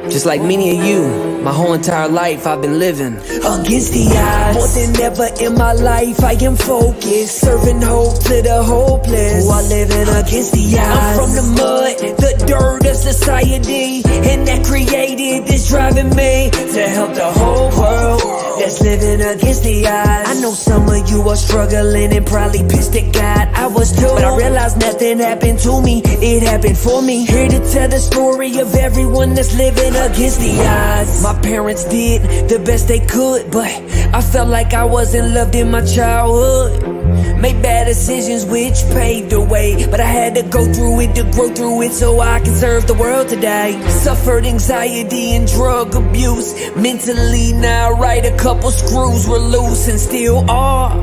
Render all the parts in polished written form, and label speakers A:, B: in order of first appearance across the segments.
A: Just like many of you, my whole entire life I've been living against the odds. More than ever in my life I am focused, serving hope to the hopeless while living against the odds. I'm from the mud, the dirt of society, and that created this driving me to help the whole world that's living against the odds. I know some of you are struggling and probably pissed at God. I was too, but I realized nothing happened to me, it happened for me. Here to tell the story of everyone that's living against the odds. My parents did the best they could, but I felt like I wasn't loved in my childhood. Made bad decisions which paved the way, but I had to go through it to grow through it so I can serve the world today. Suffered anxiety and drug abuse, mentally not right, a couple screws were loose and still are,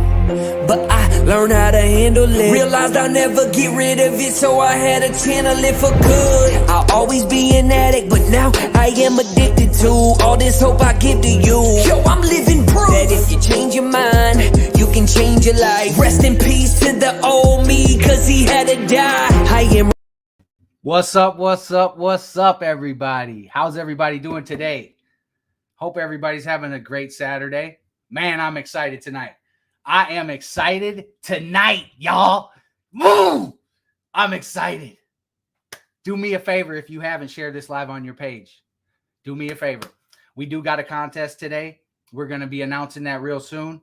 A: but I learned how to handle it. Realized I'll never get rid of it, so I had to channel it for good. I'll always be an addict, but now I am addicted to all this hope I give to you. Yo, I'm living proof that if you change your mind, you can change your life. Rest in peace to the old me, cause he had to die. I am.
B: What's up, everybody? How's everybody doing today? Hope everybody's having a great Saturday. Man, I'm excited tonight. I am excited tonight, y'all. Woo! I'm excited. Do me a favor if you haven't shared this live on your page. Do me a favor. We do got a contest today. We're going to be announcing that real soon.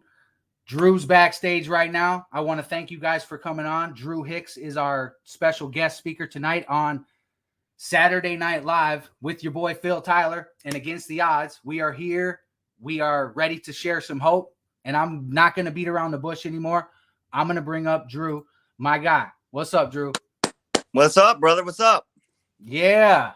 B: Dru's backstage right now. I want to thank you guys for coming on. Dru Hicks is our special guest speaker tonight on Saturday Night Live with your boy Phil Tyler and Against the Odds. We are here. We are ready to share some hope. And I'm not going to beat around the bush anymore. I'm going to bring up Dru, my guy. What's up, Dru?
C: What's up, brother? What's up?
B: Yeah.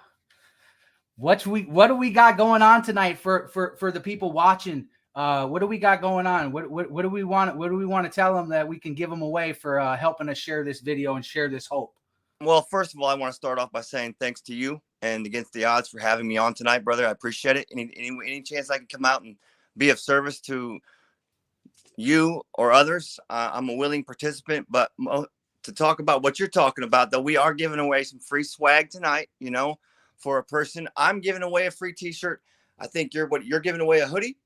B: What do we got going on tonight for the people watching? What do we got going on? What do we want? What do we want to tell them that we can give them away for helping us share this video and share this hope?
C: Well, first of all, I want to start off by saying thanks to you and Against the Odds for having me on tonight, brother. I appreciate it. Any chance I can come out and be of service to you or others, I'm a willing participant. But to talk about what you're talking about, though, we are giving away some free swag tonight. You know, for a person, I'm giving away a free T-shirt. I think you're giving away a hoodie.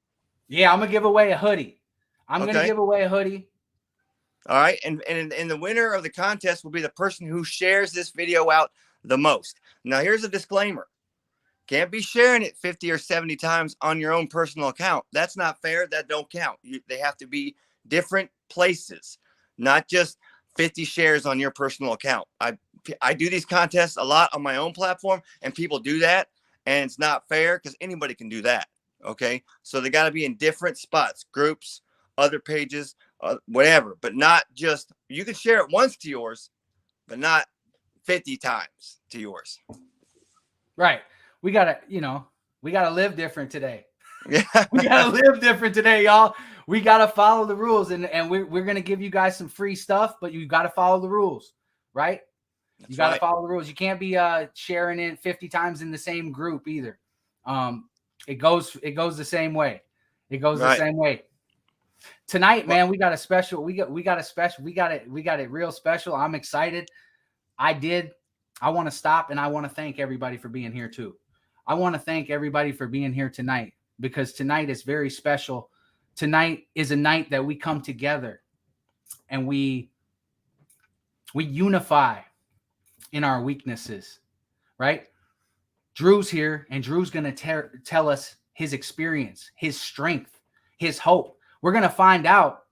B: Yeah, I'm gonna give away a hoodie. I'm gonna give away a hoodie.
C: All right, and the winner of the contest will be the person who shares this video out the most. Now, here's a disclaimer. Can't be sharing it 50 or 70 times on your own personal account. That's not fair. That don't count. They have to be different places, not just 50 shares on your personal account. I do these contests a lot on my own platform, and people do that, and it's not fair because anybody can do that. Okay, so they got to be in different spots, groups, other pages, whatever, but not just, you can share it once to yours, but not 50 times to yours.
B: Right. We gotta live different today.
C: Yeah.
B: We gotta live different today, y'all. We gotta follow the rules, and we're gonna give you guys some free stuff, but you gotta follow the rules, right?
C: That's
B: you gotta
C: right.
B: follow the rules. You can't be sharing it 50 times in the same group either. It goes the same way. It goes the same way. Tonight, man, we got a special. We got it real special. I'm excited. I want to stop and I want to thank everybody for being here too. I want to thank everybody for being here tonight, because tonight is very special. Tonight is a night that we come together and we unify in our weaknesses, right? Dru's here, and Dru's going to tell us his experience, his strength, his hope. We're going to find out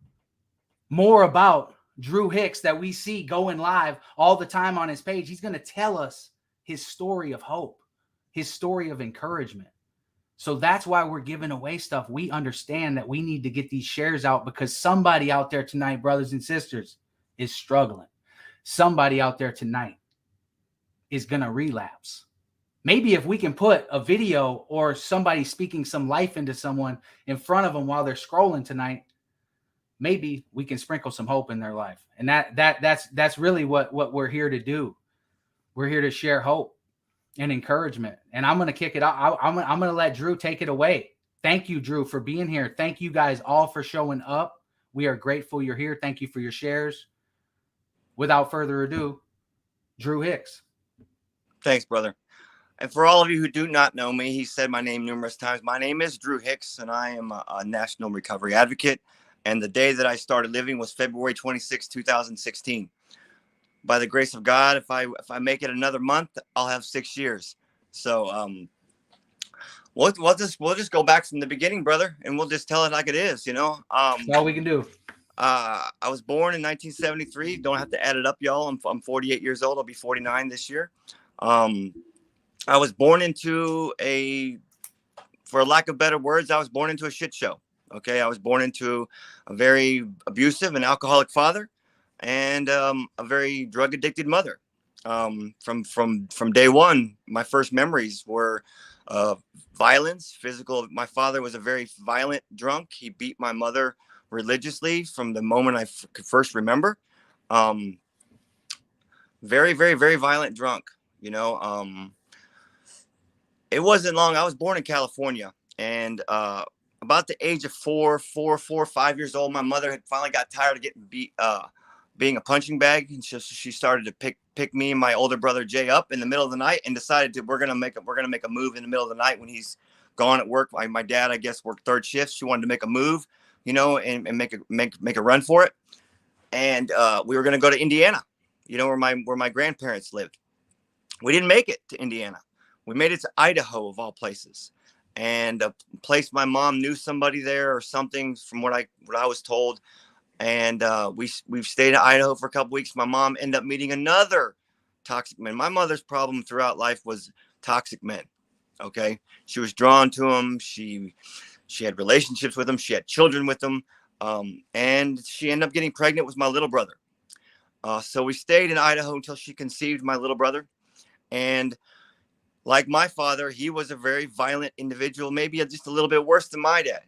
B: more about Dru Hicks that we see going live all the time on his page. He's going to tell us his story of hope, his story of encouragement. So that's why we're giving away stuff. We understand that we need to get these shares out because somebody out there tonight, brothers and sisters, is struggling. Somebody out there tonight is going to relapse. Maybe if we can put a video or somebody speaking some life into someone in front of them while they're scrolling tonight, maybe we can sprinkle some hope in their life. And that's really what we're here to do. We're here to share hope and encouragement. And I'm going to kick it out. I'm going to let Dru take it away. Thank you, Dru, for being here. Thank you guys all for showing up. We are grateful you're here. Thank you for your shares. Without further ado, Dru Hicks.
C: Thanks, brother. And for all of you who do not know me, he said my name numerous times. My name is Dru Hicks, and I am a national recovery advocate. And the day that I started living was February 26, 2016. By the grace of God, if I make it another month, I'll have 6 years. So we'll just go back from the beginning, brother, and we'll just tell it like it is.
B: That's all we can do.
C: I was born in 1973. Don't have to add it up, y'all. I'm 48 years old. I'll be 49 this year. I was born into for lack of better words, I was born into a shit show. Okay. I was born into a very abusive and alcoholic father and a very drug addicted mother. From day one, my first memories were violence, physical. My father was a very violent drunk. He beat my mother religiously from the moment I could first remember. Very, very, very violent drunk, it wasn't long. I was born in California, and about the age of 5 years old, my mother had finally got tired of getting beat, being a punching bag, and she started to pick me and my older brother Jay up in the middle of the night, and decided we're gonna make a move in the middle of the night when he's gone at work. My dad, I guess, worked third shift. She wanted to make a move, and make a run for it, and we were gonna go to Indiana, where my grandparents lived. We didn't make it to Indiana. We made it to Idaho, of all places, and a place my mom knew somebody there or something, from what I was told. And we've stayed in Idaho for a couple weeks. My mom ended up meeting another toxic man. My mother's problem throughout life was toxic men. Okay, she was drawn to them. She had relationships with them. She had children with them, and she ended up getting pregnant with my little brother. So we stayed in Idaho until she conceived my little brother, and like my father, he was a very violent individual, maybe just a little bit worse than my dad,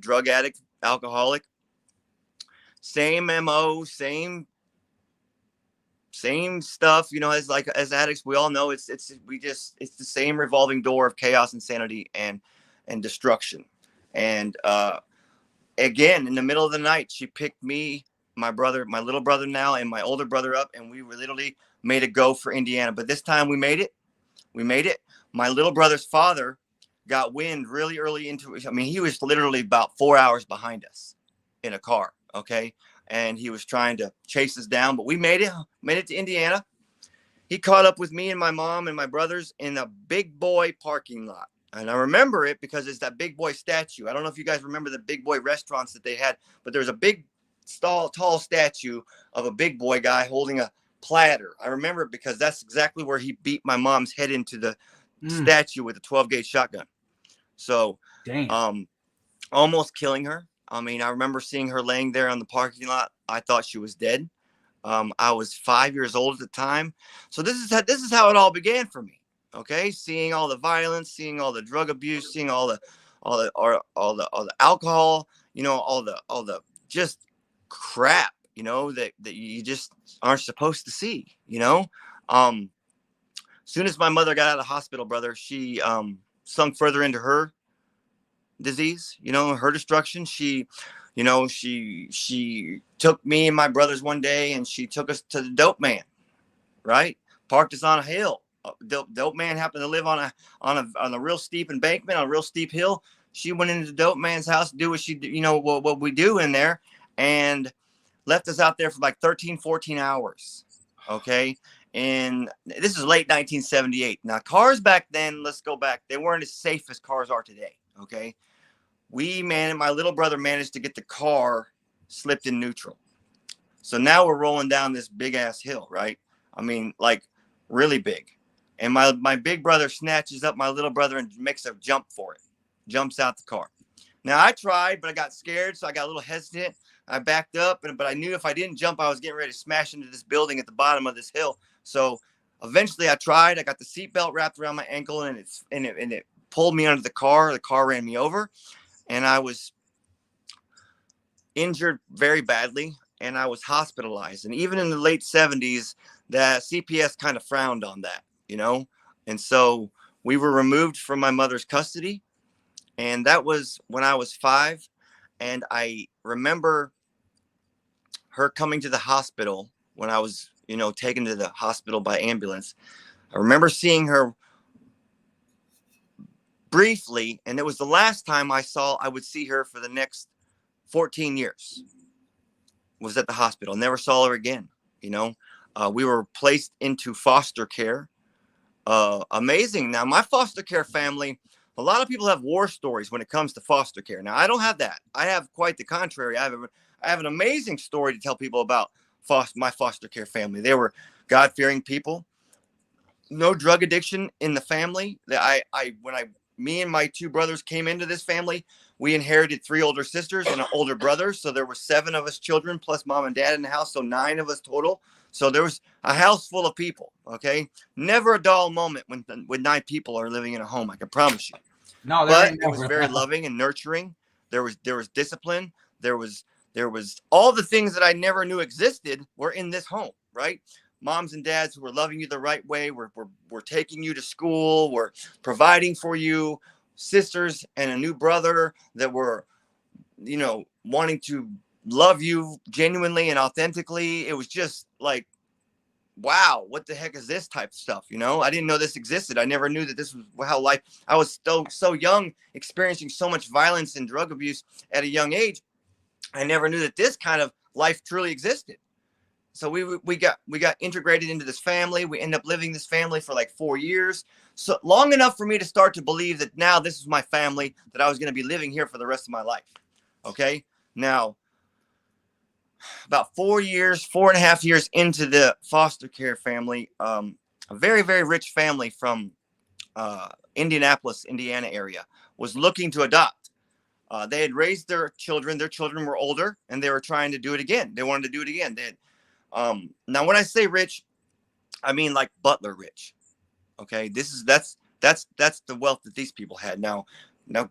C: drug addict, alcoholic, same MO, same stuff, as addicts, we all know it's the same revolving door of chaos, insanity, and destruction. And again, in the middle of the night, she picked me, my little brother now, and my older brother up, and we literally made a go for Indiana. But this time we made it. My little brother's father got wind really early into it. I mean, he was literally about 4 hours behind us in a car. Okay. And he was trying to chase us down, but we made it to Indiana. He caught up with me and my mom and my brothers in a Big Boy parking lot. And I remember it because it's that Big Boy statue. I don't know if you guys remember the Big Boy restaurants that they had, but there's a big tall statue of a big boy guy holding a platter. I remember it because that's exactly where he beat my mom's head into the statue with a 12-gauge shotgun. So, almost killing her. I mean, I remember seeing her laying there on the parking lot. I thought she was dead. I was 5 years old at the time. So this is how it all began for me. Okay, seeing all the violence, seeing all the drug abuse, seeing all the alcohol, all the just crap, that you just aren't supposed to see. Soon as my mother got out of the hospital, brother, she sunk further into her disease, her destruction. She took me and my brothers one day, and she took us to the dope man, right? Parked us on a hill. Dope man happened to live on a real steep embankment, on a real steep hill. She went into the dope man's house to do what what we do in there, and left us out there for like 13, 14 hours. Okay. And this is late 1978. Now, cars back then, let's go back, they weren't as safe as cars are today. Okay. My little brother managed to get the car slipped in neutral. So now we're rolling down this big ass hill, right? I mean, like really big. And my big brother snatches up my little brother and makes a jump for it. Jumps out the car. Now I tried, but I got scared. So I got a little hesitant. I backed up, but I knew if I didn't jump, I was getting ready to smash into this building at the bottom of this hill. So eventually I tried. I got the seatbelt wrapped around my ankle, and it pulled me under the car. The car ran me over, and I was injured very badly, and I was hospitalized. And even in the late 70s, that CPS kind of frowned on that, and so we were removed from my mother's custody. And that was when I was 5. And I remember her coming to the hospital when I was, taken to the hospital by ambulance. I remember seeing her briefly, and it was the last time I would see her for the next 14 years, was at the hospital. Never saw her again. You know, we were placed into foster care. Amazing. Now, my foster care family, a lot of people have war stories when it comes to foster care. Now, I don't have that. I have quite the contrary. I have an amazing story to tell people about my foster care family. They were God-fearing people. No drug addiction in the family. Me and my two brothers came into this family, we inherited 3 older sisters and an older brother. So there were 7 of us children plus mom and dad in the house. So 9 of us total. So there was a house full of people. Okay. Never a dull moment when 9 people are living in a home. I can promise you.
B: No,
C: But it was very loving and nurturing. There was discipline. There was all the things that I never knew existed were in this home, right? Moms and dads who were loving you the right way. We're taking you to school. We're providing for you. Sisters and a new brother that were, wanting to love you genuinely and authentically. It was just like, wow, what the heck is this type of stuff? I didn't know this existed. I never knew that this was how life. I was so young, experiencing so much violence and drug abuse at a young age. I never knew that this kind of life truly existed. So we got integrated into this family. We ended up living this family for like 4 years. So long enough for me to start to believe that now this is my family, that I was going to be living here for the rest of my life. Okay. Now, about 4.5 years into the foster care family, a very, very rich family from Indianapolis, Indiana area was looking to adopt. They had raised their children. Their children were older and they were trying to do it again. They wanted to do it again. They had, now when I say rich, I mean like Butler rich. Okay. That's the wealth that these people had. Now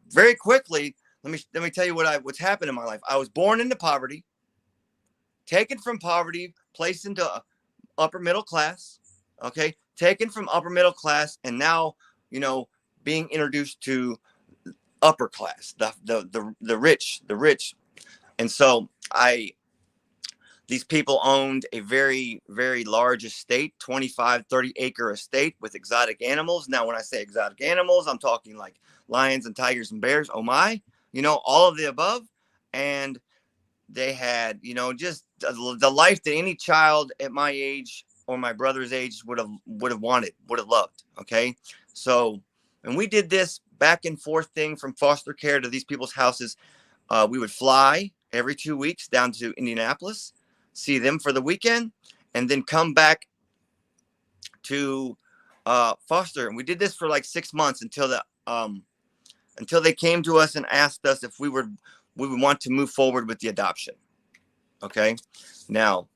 C: very quickly, let me tell you what's happened in my life. I was born into poverty, taken from poverty, placed into upper middle class. Okay. Taken from upper middle class. And now, being introduced to upper class, the rich. And so these people owned a very, very large estate, 25, 30 acre estate with exotic animals. Now, when I say exotic animals, I'm talking like lions and tigers and bears. Oh my, all of the above. And they had, just the life that any child at my age or my brother's age would have wanted, would have loved. Okay. So, and we did this back and forth thing from foster care to these people's houses. We would fly every 2 weeks down to Indianapolis, see them for the weekend, and then come back to foster. And we did this for like 6 months until they came to us and asked us if we would want to move forward with the adoption. Okay. Now,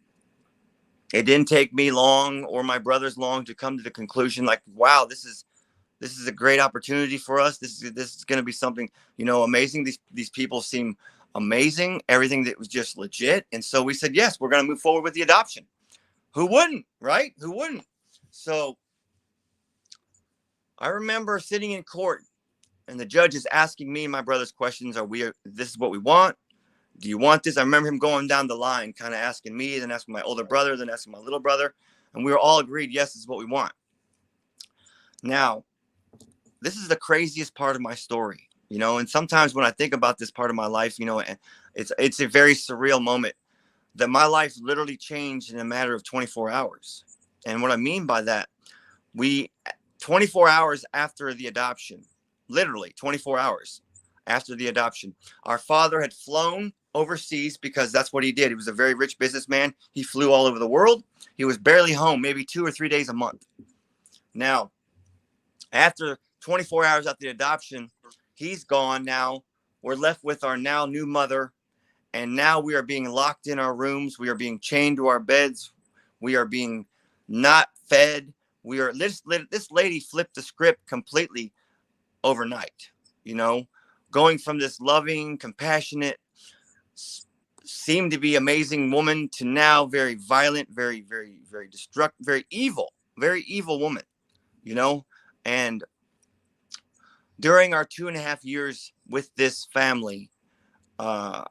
C: it didn't take me long or my brothers long to come to the conclusion like, wow, this is a great opportunity for us. This is going to be something, amazing. These people seem amazing. Everything that was just legit. And so we said, yes, we're going to move forward with the adoption. Who wouldn't, right? Who wouldn't? So I remember sitting in court and the judge is asking me and my brothers questions. This is what we want. Do you want this? I remember him going down the line, kind of asking me, then asking my older brother, then asking my little brother. And we were all agreed, yes, this is what we want. Now, this is the craziest part of my story, and sometimes when I think about this part of my life, it's a very surreal moment that my life literally changed in a matter of 24 hours. And what I mean by that, 24 hours after the adoption, literally 24 hours after the adoption, our father had flown overseas because that's what he did. He was a very rich businessman. He flew all over the world. He was barely home, maybe 2 or 3 days a month. Now, after 24 hours after the adoption, he's gone. Now we're left with our now new mother. And now we are being locked in our rooms. We are being chained to our beds. We are being not fed. This lady flipped the script completely overnight, going from this loving, compassionate, seemed to be amazing woman to now very violent, very, very, very destructive, very evil woman, and during our 2.5 years with this family, I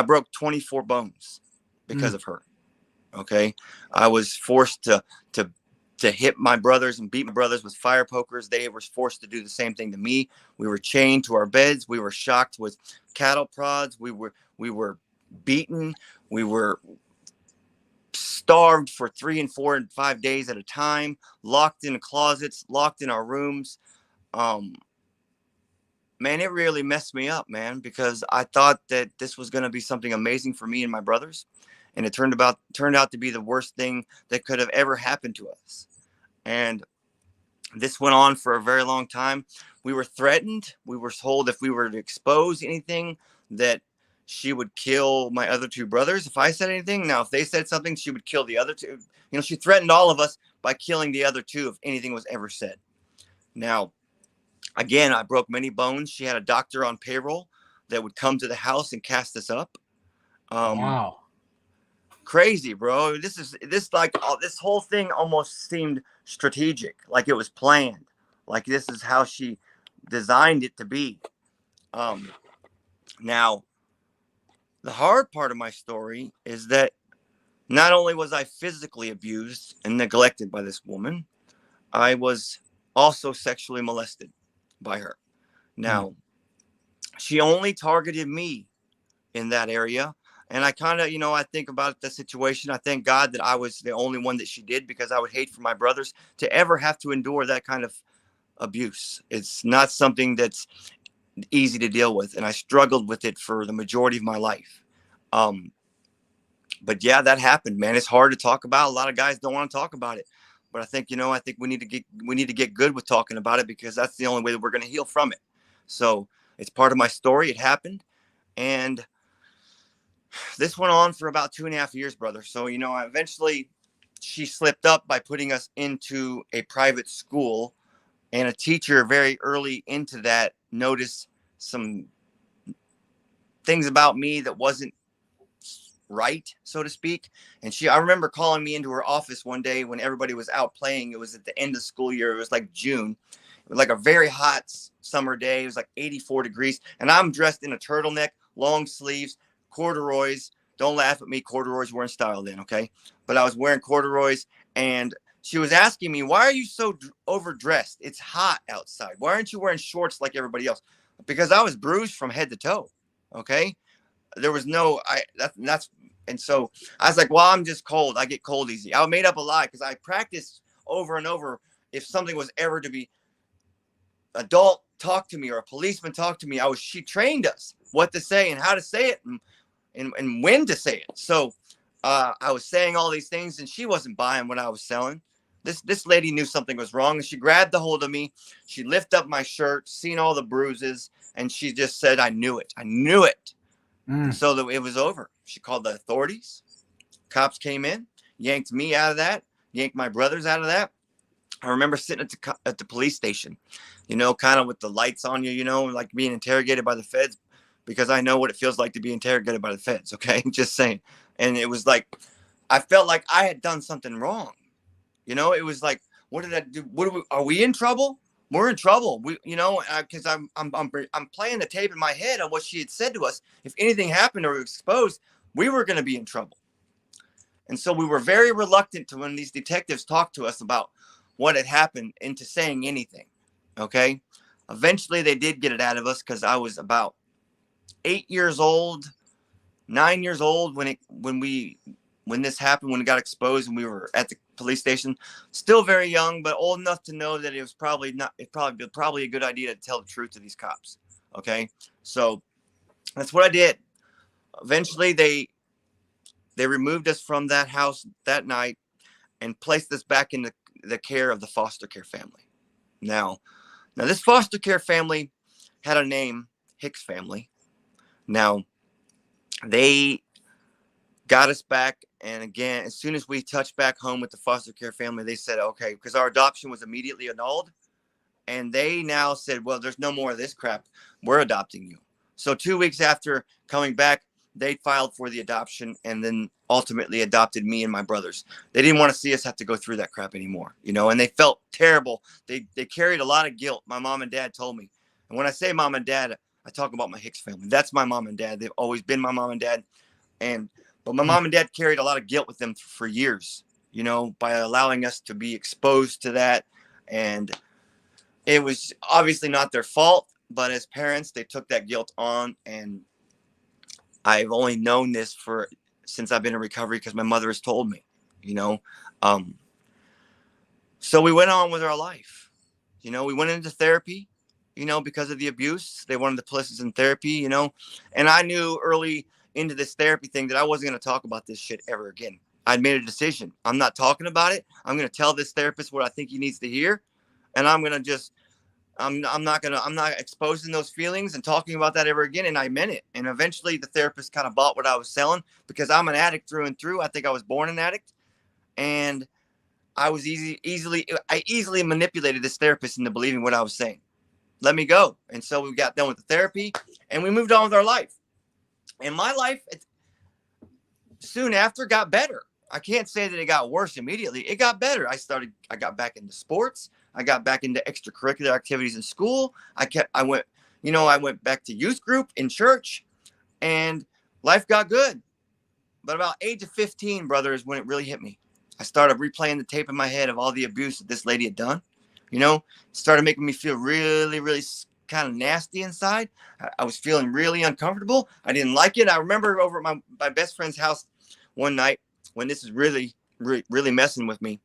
C: broke 24 bones because of her. Okay. I was forced to to hit my brothers and beat my brothers with fire pokers. They were forced to do the same thing to me. We were chained to our beds. We were shocked with cattle prods. We were beaten. We were starved for 3 and 4 and 5 days at a time, locked in closets, locked in our rooms. Man, it really messed me up, man, because I thought that this was going to be something amazing for me and my brothers. And it turned out to be the worst thing that could have ever happened to us. And this went on for a very long time. We were threatened. We were told if we were to expose anything that she would kill my other 2 brothers if I said anything. Now, if they said something, she would kill the other 2. You know, she threatened all of us by killing the other 2 if anything was ever said. Now, again, I broke many bones. She had a doctor on payroll that would come to the house and cast us up.
B: Wow.
C: Crazy, bro. This whole thing almost seemed strategic, like it was planned, like this is how she designed it to be. Now, the hard part of my story is that not only was I physically abused and neglected by this woman, I was also sexually molested by her. Now, she only targeted me in that area. And I kind of, I think about the situation. I thank God that I was the only one that she did, because I would hate for my brothers to ever have to endure that kind of abuse. It's not something that's easy to deal with. And I struggled with it for the majority of my life. But yeah, that happened, man. It's hard to talk about. A lot of guys don't want to talk about it. But I think, we need to get good with talking about it, because that's the only way that we're going to heal from it. So it's part of my story. It happened. And this went on for about 2.5 years, brother. So, eventually she slipped up by putting us into a private school, and a teacher very early into that noticed some things about me that wasn't right, so to speak. And I remember calling me into her office one day when everybody was out playing. It was at the end of school year. It was like June. It was like a very hot summer day. It was like 84 degrees. And I'm dressed in a turtleneck, long sleeves, corduroys. Don't laugh at me. Corduroys were in style then, okay? But I was wearing corduroys, and she was asking me, why are you so overdressed? It's hot outside. Why aren't you wearing shorts like everybody else? Because I was bruised from head to toe, okay? There was and so I was like, well, I'm just cold. I get cold easy. I made up a lie because I practiced over and over. If something was ever to be adult talk to me or a policeman talk to me, she trained us what to say and how to say it and when to say it. So I was saying all these things, and she wasn't buying what I was selling. This lady knew something was wrong, and she grabbed the hold of me. She lifted up my shirt, seen all the bruises, and she just said, I knew it. I knew it. So that it was over. She called the authorities. Cops came in, yanked me out of that, yanked my brothers out of that. I remember sitting at the police station, kind of with the lights on you, like being interrogated by the feds, because I know what it feels like to be interrogated by the feds. Okay. Just saying. And it was like, I felt like I had done something wrong. It was like, what did I do? Are we in trouble? We're in trouble. Because I'm playing the tape in my head on what she had said to us. If anything happened or exposed, we were going to be in trouble. And so we were very reluctant to, when these detectives talked to us about what had happened, into saying anything. Okay. Eventually they did get it out of us, because I was about 9 years old when this happened, when it got exposed and we were at the police station. Still very young, but old enough to know that it was probably a good idea to tell the truth to these cops. Okay. So that's what I did. Eventually they removed us from that house that night and placed us back in the care of the foster care family. Now this foster care family had a name, Hicks family. Now they got us back. And again, as soon as we touched back home with the foster care family, they said, okay, because our adoption was immediately annulled. And they now said, well, there's no more of this crap. We're adopting you. So 2 weeks after coming back, they filed for the adoption and then ultimately adopted me and my brothers. They didn't want to see us have to go through that crap anymore, and they felt terrible. They carried a lot of guilt. My mom and dad told me. And when I say mom and dad, I talk about my Hicks family. That's my mom and dad. They've always been my mom and dad. But my mom and dad carried a lot of guilt with them for years. you know, by allowing us to be exposed to that. And it was obviously not their fault, but as parents, they took that guilt on. And I've only known this since I've been in recovery because my mother has told me, you know. So we went on with our life. You know, we went into therapy, you know, because of the abuse. They wanted to place us in therapy, you know. And I knew early into this therapy thing that I wasn't going to talk about this shit ever again. I'd made a decision. I'm not talking about it. I'm going to tell this therapist what I think he needs to hear. And I'm going to just, I'm not exposing those feelings and talking about that ever again. And I meant it. And eventually the therapist kind of bought what I was selling because I'm an addict through and through. I think I was born an addict. And I was easily manipulated this therapist into believing what I was saying. Let me go. And so we got done with the therapy and we moved on with our life. And my life soon after got better. I can't say that it got worse immediately. It got better. I got back into sports. I got back into extracurricular activities in school. I went back to youth group in church, and life got good. But about age of 15, brother, is when it really hit me. I started replaying the tape in my head of all the abuse that this lady had done. You know, it started making me feel really, really kind of nasty inside. I was feeling really uncomfortable. I didn't like it. I remember over at my best friend's house one night when this is really, really, really messing with me.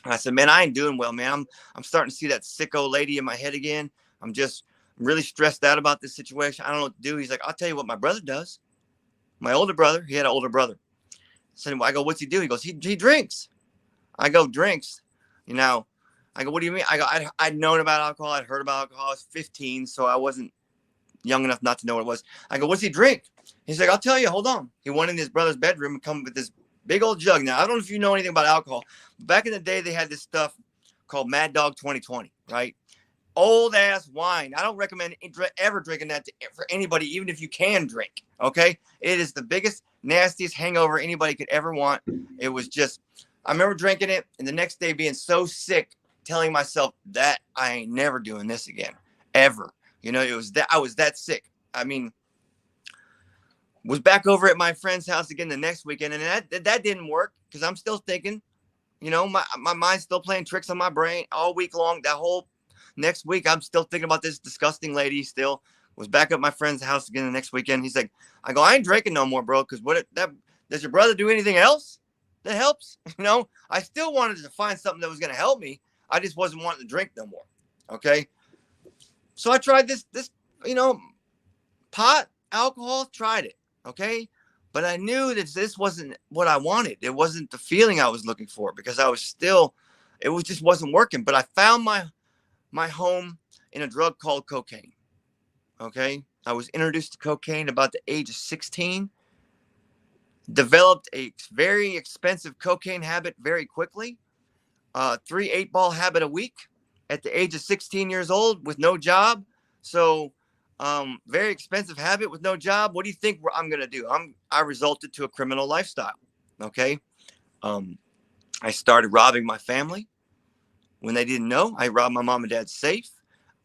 C: And I said, man, I ain't doing well, man. I'm starting to see that sicko lady in my head again. I'm just really stressed out about this situation. I don't know what to do. He's like, I'll tell you what my brother does. My older brother, he had an older brother. I go, what's he do? He goes, he drinks. I go, drinks. You know, I go, what do you mean? I go, I'd known about alcohol. I'd heard about alcohol. I was 15, so I wasn't young enough not to know what it was. I go, what's he drink? He's like, I'll tell you. Hold on. He went in his brother's bedroom and come with this big old jug. Now, I don't know if you know anything about alcohol. Back in the day, they had this stuff called Mad Dog 2020, right? Old ass wine. I don't recommend ever drinking that for anybody, even if you can drink. Okay. It is the biggest, nastiest hangover anybody could ever want. It was just, I remember drinking it and the next day being so sick, telling myself that I ain't never doing this again, ever. You know, I was that sick. I mean, was back over at my friend's house again the next weekend. And that didn't work because I'm still thinking, you know, my mind's still playing tricks on my brain all week long. That whole next week, I'm still thinking about this disgusting lady. Still was back at my friend's house again the next weekend. He's like, I go, I ain't drinking no more, bro. Because does your brother do anything else that helps? You know, I still wanted to find something that was going to help me. I just wasn't wanting to drink no more. Okay. So I tried this, you know, pot, alcohol, tried it. Okay. But I knew that this wasn't what I wanted. It wasn't the feeling I was looking for because it just wasn't working. But I found my home in a drug called cocaine. Okay. I was introduced to cocaine about the age of 16, developed a very expensive cocaine habit very quickly, 3 8-ball habit a week at the age of 16 years old with no job. So, very expensive habit with no job. What do you think I'm going to do? I resulted to a criminal lifestyle. Okay. I started robbing my family when they didn't know. I robbed my mom and dad's safe.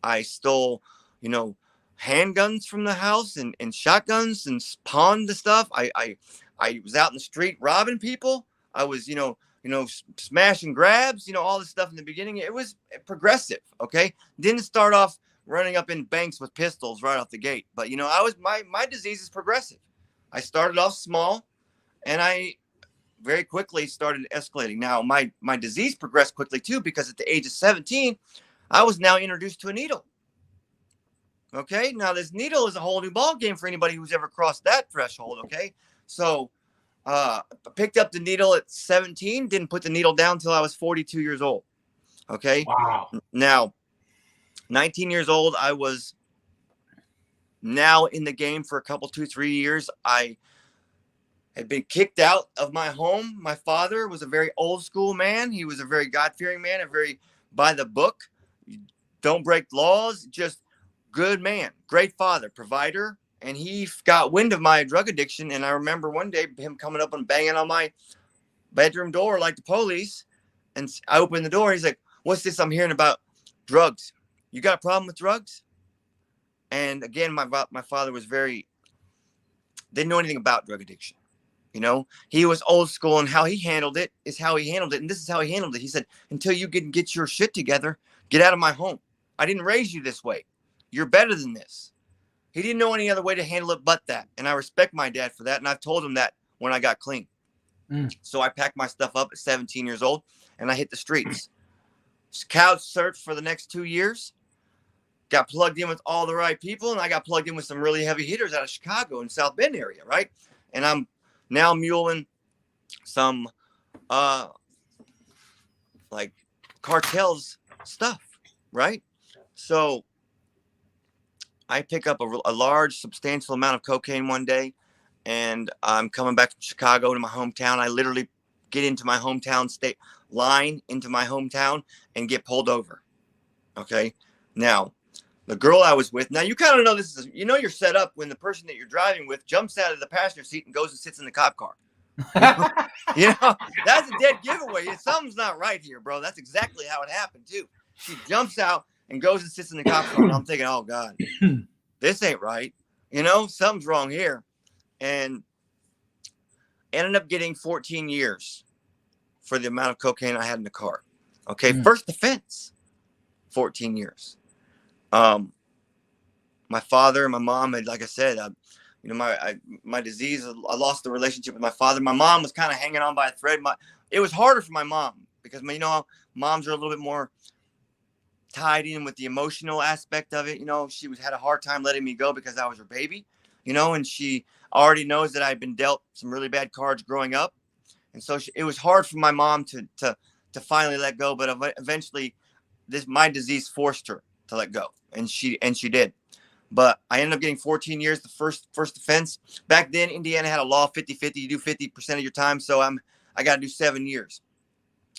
C: I stole, you know, handguns from the house and shotguns and pawned the stuff. I was out in the street robbing people. I was, you know, smash and grabs, you know, all this stuff in the beginning. It was progressive. Okay. Didn't start off running up in banks with pistols right off the gate. But, you know, my disease is progressive. I started off small and I very quickly started escalating. Now, my disease progressed quickly too, because at the age of 17, I was now introduced to a needle. Okay. Now this needle is a whole new ball game for anybody who's ever crossed that threshold. Okay. So, I picked up the needle at 17, didn't put the needle down until I was 42 years old. Okay.
B: Wow.
C: Now, 19 years old, I was now in the game for a couple, 2-3 years. I had been kicked out of my home. My father was a very old school man. He was a very God-fearing man, a very by the book, don't break laws, just good man, great father, provider. And he got wind of my drug addiction. And I remember one day him coming up and banging on my bedroom door like the police. And I opened the door. He's like, what's this I'm hearing about drugs? You got a problem with drugs? And again, my father was didn't know anything about drug addiction. You know, he was old school, and how he handled it is how he handled it. And this is how he handled it. He said, until you can get your shit together, get out of my home. I didn't raise you this way. You're better than this. He didn't know any other way to handle it but that. And I respect my dad for that. And I've told him that when I got clean. So I packed my stuff up at 17 years old and I hit the streets. Couch surfed for the next 2 years. Got plugged in with all the right people. And I got plugged in with some really heavy hitters out of Chicago and South Bend area, right? And I'm now muling some like cartels stuff, right? So I pick up a large, substantial amount of cocaine one day, and I'm coming back from Chicago to my hometown. I literally get into my hometown state line into my hometown and get pulled over. Okay. Now, the girl I was with, now you kind of know this is, you know, you're set up when the person that you're driving with jumps out of the passenger seat and goes and sits in the cop car. You know, that's a dead giveaway. Something's not right here, bro. That's exactly how it happened too. She jumps out and goes and sits in the cop car, and I'm thinking, oh God, this ain't right. You know, something's wrong here. And ended up getting 14 years for the amount of cocaine I had in the car. Okay, first offense, 14 years. My father and my mom had, like I said, you know, my disease, I lost the relationship with my father. My mom was kind of hanging on by a thread. It was harder for my mom because, you know, moms are a little bit more tied in with the emotional aspect of it. You know, she had a hard time letting me go because I was her baby, you know, and she already knows that I've been dealt some really bad cards growing up. And so it was hard for my mom to finally let go. But eventually my disease forced her to let go. And she did. But I ended up getting 14 years, the first offense. Back then, Indiana had a law 50-50. You do 50% of your time. So I got to do 7 years.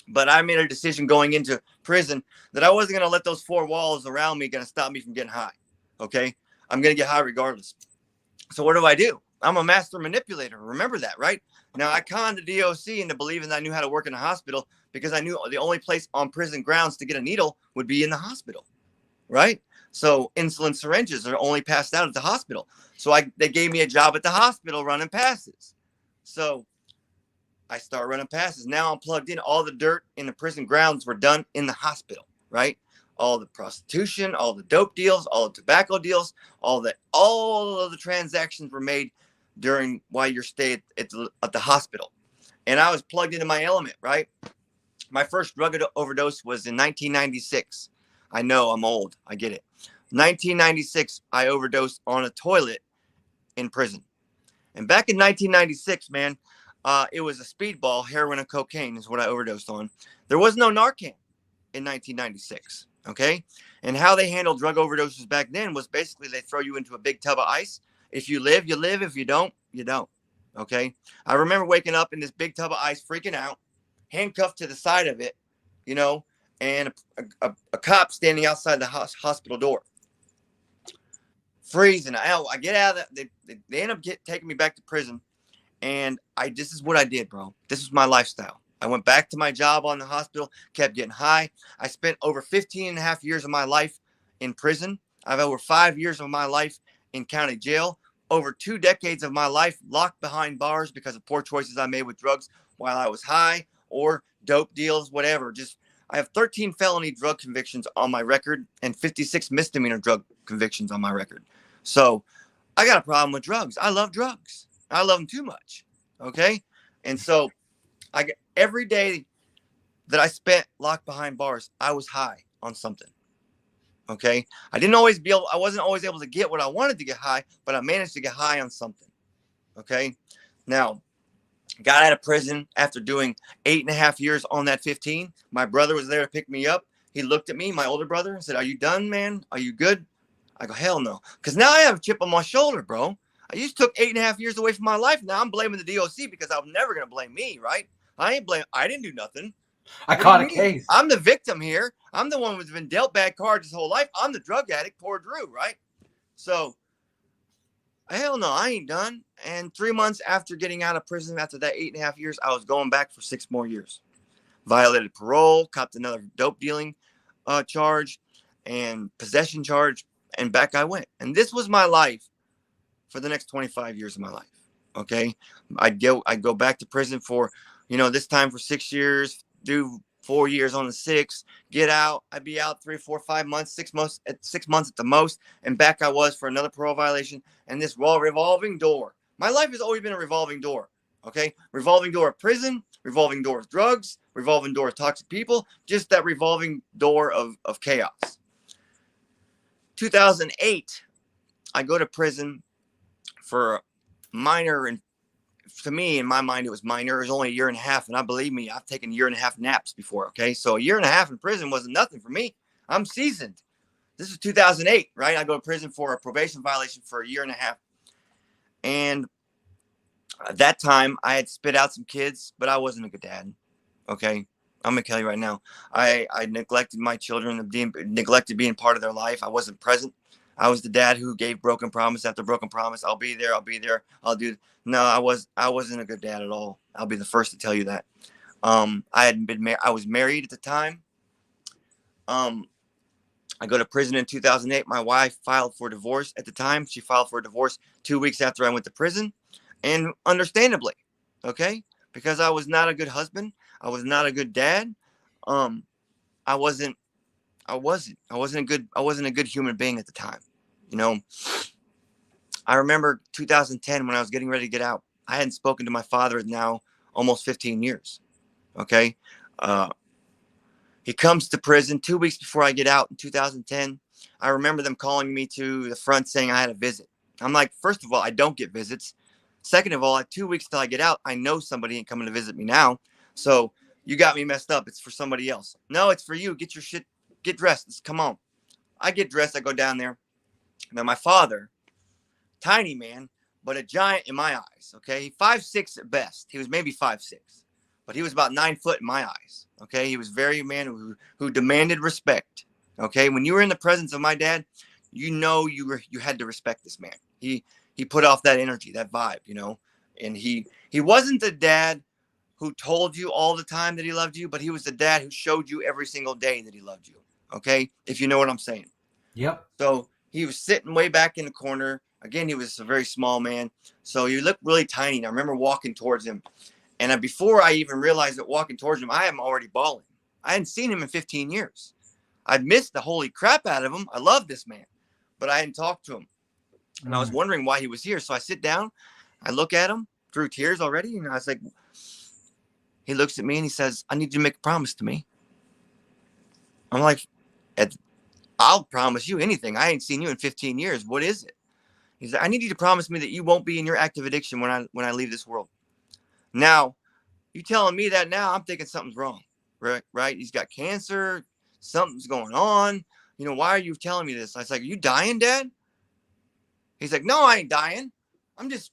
C: But I made a decision going into prison that I wasn't going to let those four walls around me going to stop me from getting high. Okay. I'm going to get high regardless. So what do? I'm a master manipulator. Remember that, right? Now I conned the DOC into believing that I knew how to work in a hospital because I knew the only place on prison grounds to get a needle would be in the hospital. Right. So insulin syringes are only passed out at the hospital. So they gave me a job at the hospital running passes. So I start running passes. Now I'm plugged in. All the dirt in the prison grounds were done in the hospital, right? All the prostitution, all the dope deals, all the tobacco deals, all of the transactions were made while your stay at the hospital. And I was plugged into my element, right? My first drug overdose was in 1996. I know I'm old. I get it. 1996, I overdosed on a toilet in prison. And back in 1996, man, it was a speedball, heroin, and cocaine is what I overdosed on. There was no Narcan in 1996, okay? And how they handled drug overdoses back then was basically they throw you into a big tub of ice. If you live, you live. If you don't, you don't, okay? I remember waking up in this big tub of ice, freaking out, handcuffed to the side of it, you know, and a cop standing outside the hospital door. Freezing. I get out of that. They end up taking me back to prison. And this is what I did, bro. This is my lifestyle. I went back to my job on the hospital, kept getting high. I spent over 15 and a half years of my life in prison. I've over 5 years of my life in county jail. Over 2 decades of my life locked behind bars because of poor choices I made with drugs while I was high or dope deals, whatever. I have 13 felony drug convictions on my record and 56 misdemeanor drug convictions on my record. So I got a problem with drugs. I love drugs. I love them too much. Okay. And so every day that I spent locked behind bars, I was high on something. Okay. I wasn't always able to get what I wanted to get high, but I managed to get high on something. Okay. Now, got out of prison after doing 8.5 years on that 15. My brother was there to pick me up. He looked at me, my older brother, and said, "Are you done, man? Are you good?" I go, "Hell no." Because now I have a chip on my shoulder, bro. I just took 8.5 years away from my life. Now I'm blaming the DOC because I'm never going to blame me, right? I didn't do nothing.
B: I caught a case.
C: I'm the victim here. I'm the one who's been dealt bad cards his whole life. I'm the drug addict, poor Drew, right? So, hell no, I ain't done. And 3 months after getting out of prison, after that 8.5 years, I was going back for 6 more years. Violated parole, copped another dope dealing charge and possession charge, and back I went. And this was my life for the next 25 years of my life. Okay. I'd go back to prison for, this time for 6 years, do 4 years on the 6, get out. I'd be out 3, 4, 5 months, 6 months, at 6 months at the most. And back I was for another parole violation. And this revolving door. My life has always been a revolving door. Okay. Revolving door of prison, revolving door of drugs, revolving door of toxic people, just that revolving door of chaos. 2008, I go to prison for minor, and to me, in my mind, it was minor. It was only a year and a half, and I believe me, I've taken 1.5 year naps before. Okay, so a 1.5 year in prison wasn't nothing for me. I'm seasoned. This is 2008, right? I go to prison for a probation violation for a 1.5 years, and at that time, I had spit out some kids, but I wasn't a good dad. Okay, I'm gonna tell you right now, I neglected my children, neglected being part of their life. I wasn't present. I was the dad who gave broken promise after broken promise. I'll be there. I'll be there. I'll do. No, I wasn't a good dad at all. I'll be the first to tell you that. I was married at the time. I go to prison in 2008. My wife filed for divorce at the time. She filed for divorce 2 weeks after I went to prison, and understandably, okay, because I was not a good husband. I was not a good dad. I wasn't a good human being at the time. I remember 2010 when I was getting ready to get out. I hadn't spoken to my father in now almost 15 years. Okay. He comes to prison 2 weeks before I get out in 2010. I remember them calling me to the front saying I had a visit. I'm like, first of all, I don't get visits. Second of all, at 2 weeks till I get out, I know somebody ain't coming to visit me now. So you got me messed up. It's for somebody else. No, it's for you. Get your shit. Get dressed. Come on. I get dressed. I go down there. Now, my father, tiny man, but a giant in my eyes. Okay. 5'6" at best. He was maybe 5'6", but he was about 9 foot in my eyes. Okay. He was very a man who demanded respect. Okay. When you were in the presence of my dad, you had to respect this man. He put off that energy, that vibe, and he wasn't the dad who told you all the time that he loved you, but he was the dad who showed you every single day that he loved you. Okay. If you know what I'm saying.
B: Yep.
C: So he was sitting way back in the corner. Again, he was a very small man. So he looked really tiny. And I remember walking towards him. And before I even realized that walking towards him, I am already bawling. I hadn't seen him in 15 years. I'd missed the holy crap out of him. I love this man, but I hadn't talked to him. And I was wondering why he was here. So I sit down, I look at him through tears already. And I was like, he looks at me and he says, I need you to make a promise to me. I'm like, I'll promise you anything. I ain't seen you in 15 years. What is it? He's like, I need you to promise me that you won't be in your active addiction when I leave this world. Now, you telling me that now, I'm thinking something's wrong, right? He's got cancer. Something's going on. Why are you telling me this? I was like, are you dying, Dad? He's like, no, I ain't dying.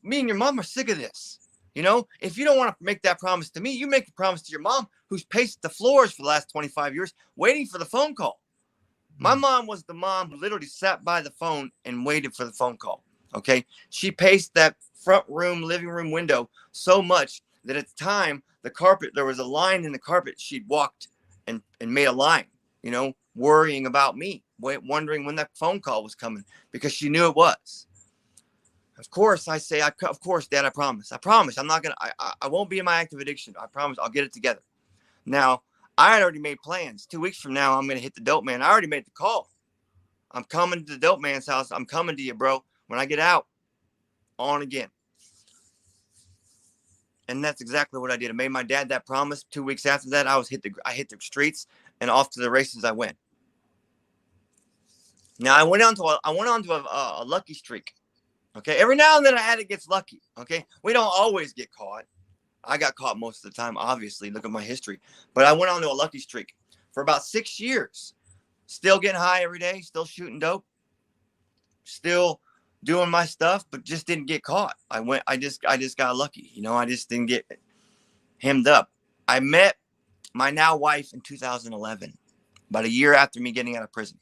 C: Me and your mom are sick of this. If you don't want to make that promise to me, you make a promise to your mom, who's paced the floors for the last 25 years, waiting for the phone call. My mom was the mom who literally sat by the phone and waited for the phone call. Okay. She paced that front room, living room window so much that at the time, there was a line in the carpet. She'd walked and made a line, worrying about me, wondering when that phone call was coming because she knew it was. Of course, I say, of course, Dad, I promise. I'm not going to, I won't be in my active addiction. I promise I'll get it together. Now, I had already made plans. 2 weeks from now, I'm going to hit the dope man. I already made the call. I'm coming to the dope man's house. I'm coming to you, bro. When I get out, on again. And that's exactly what I did. I made my dad that promise. 2 weeks after that, I hit the streets and off to the races I went. Now, I went on to a lucky streak. Okay. Every now and then an addict gets lucky. Okay. We don't always get caught. I got caught most of the time, obviously. Look at my history. But I went on to a lucky streak for about 6 years. Still getting high every day. Still shooting dope. Still doing my stuff, but just didn't get caught. I just got lucky. I just didn't get hemmed up. I met my now wife in 2011, about a year after me getting out of prison.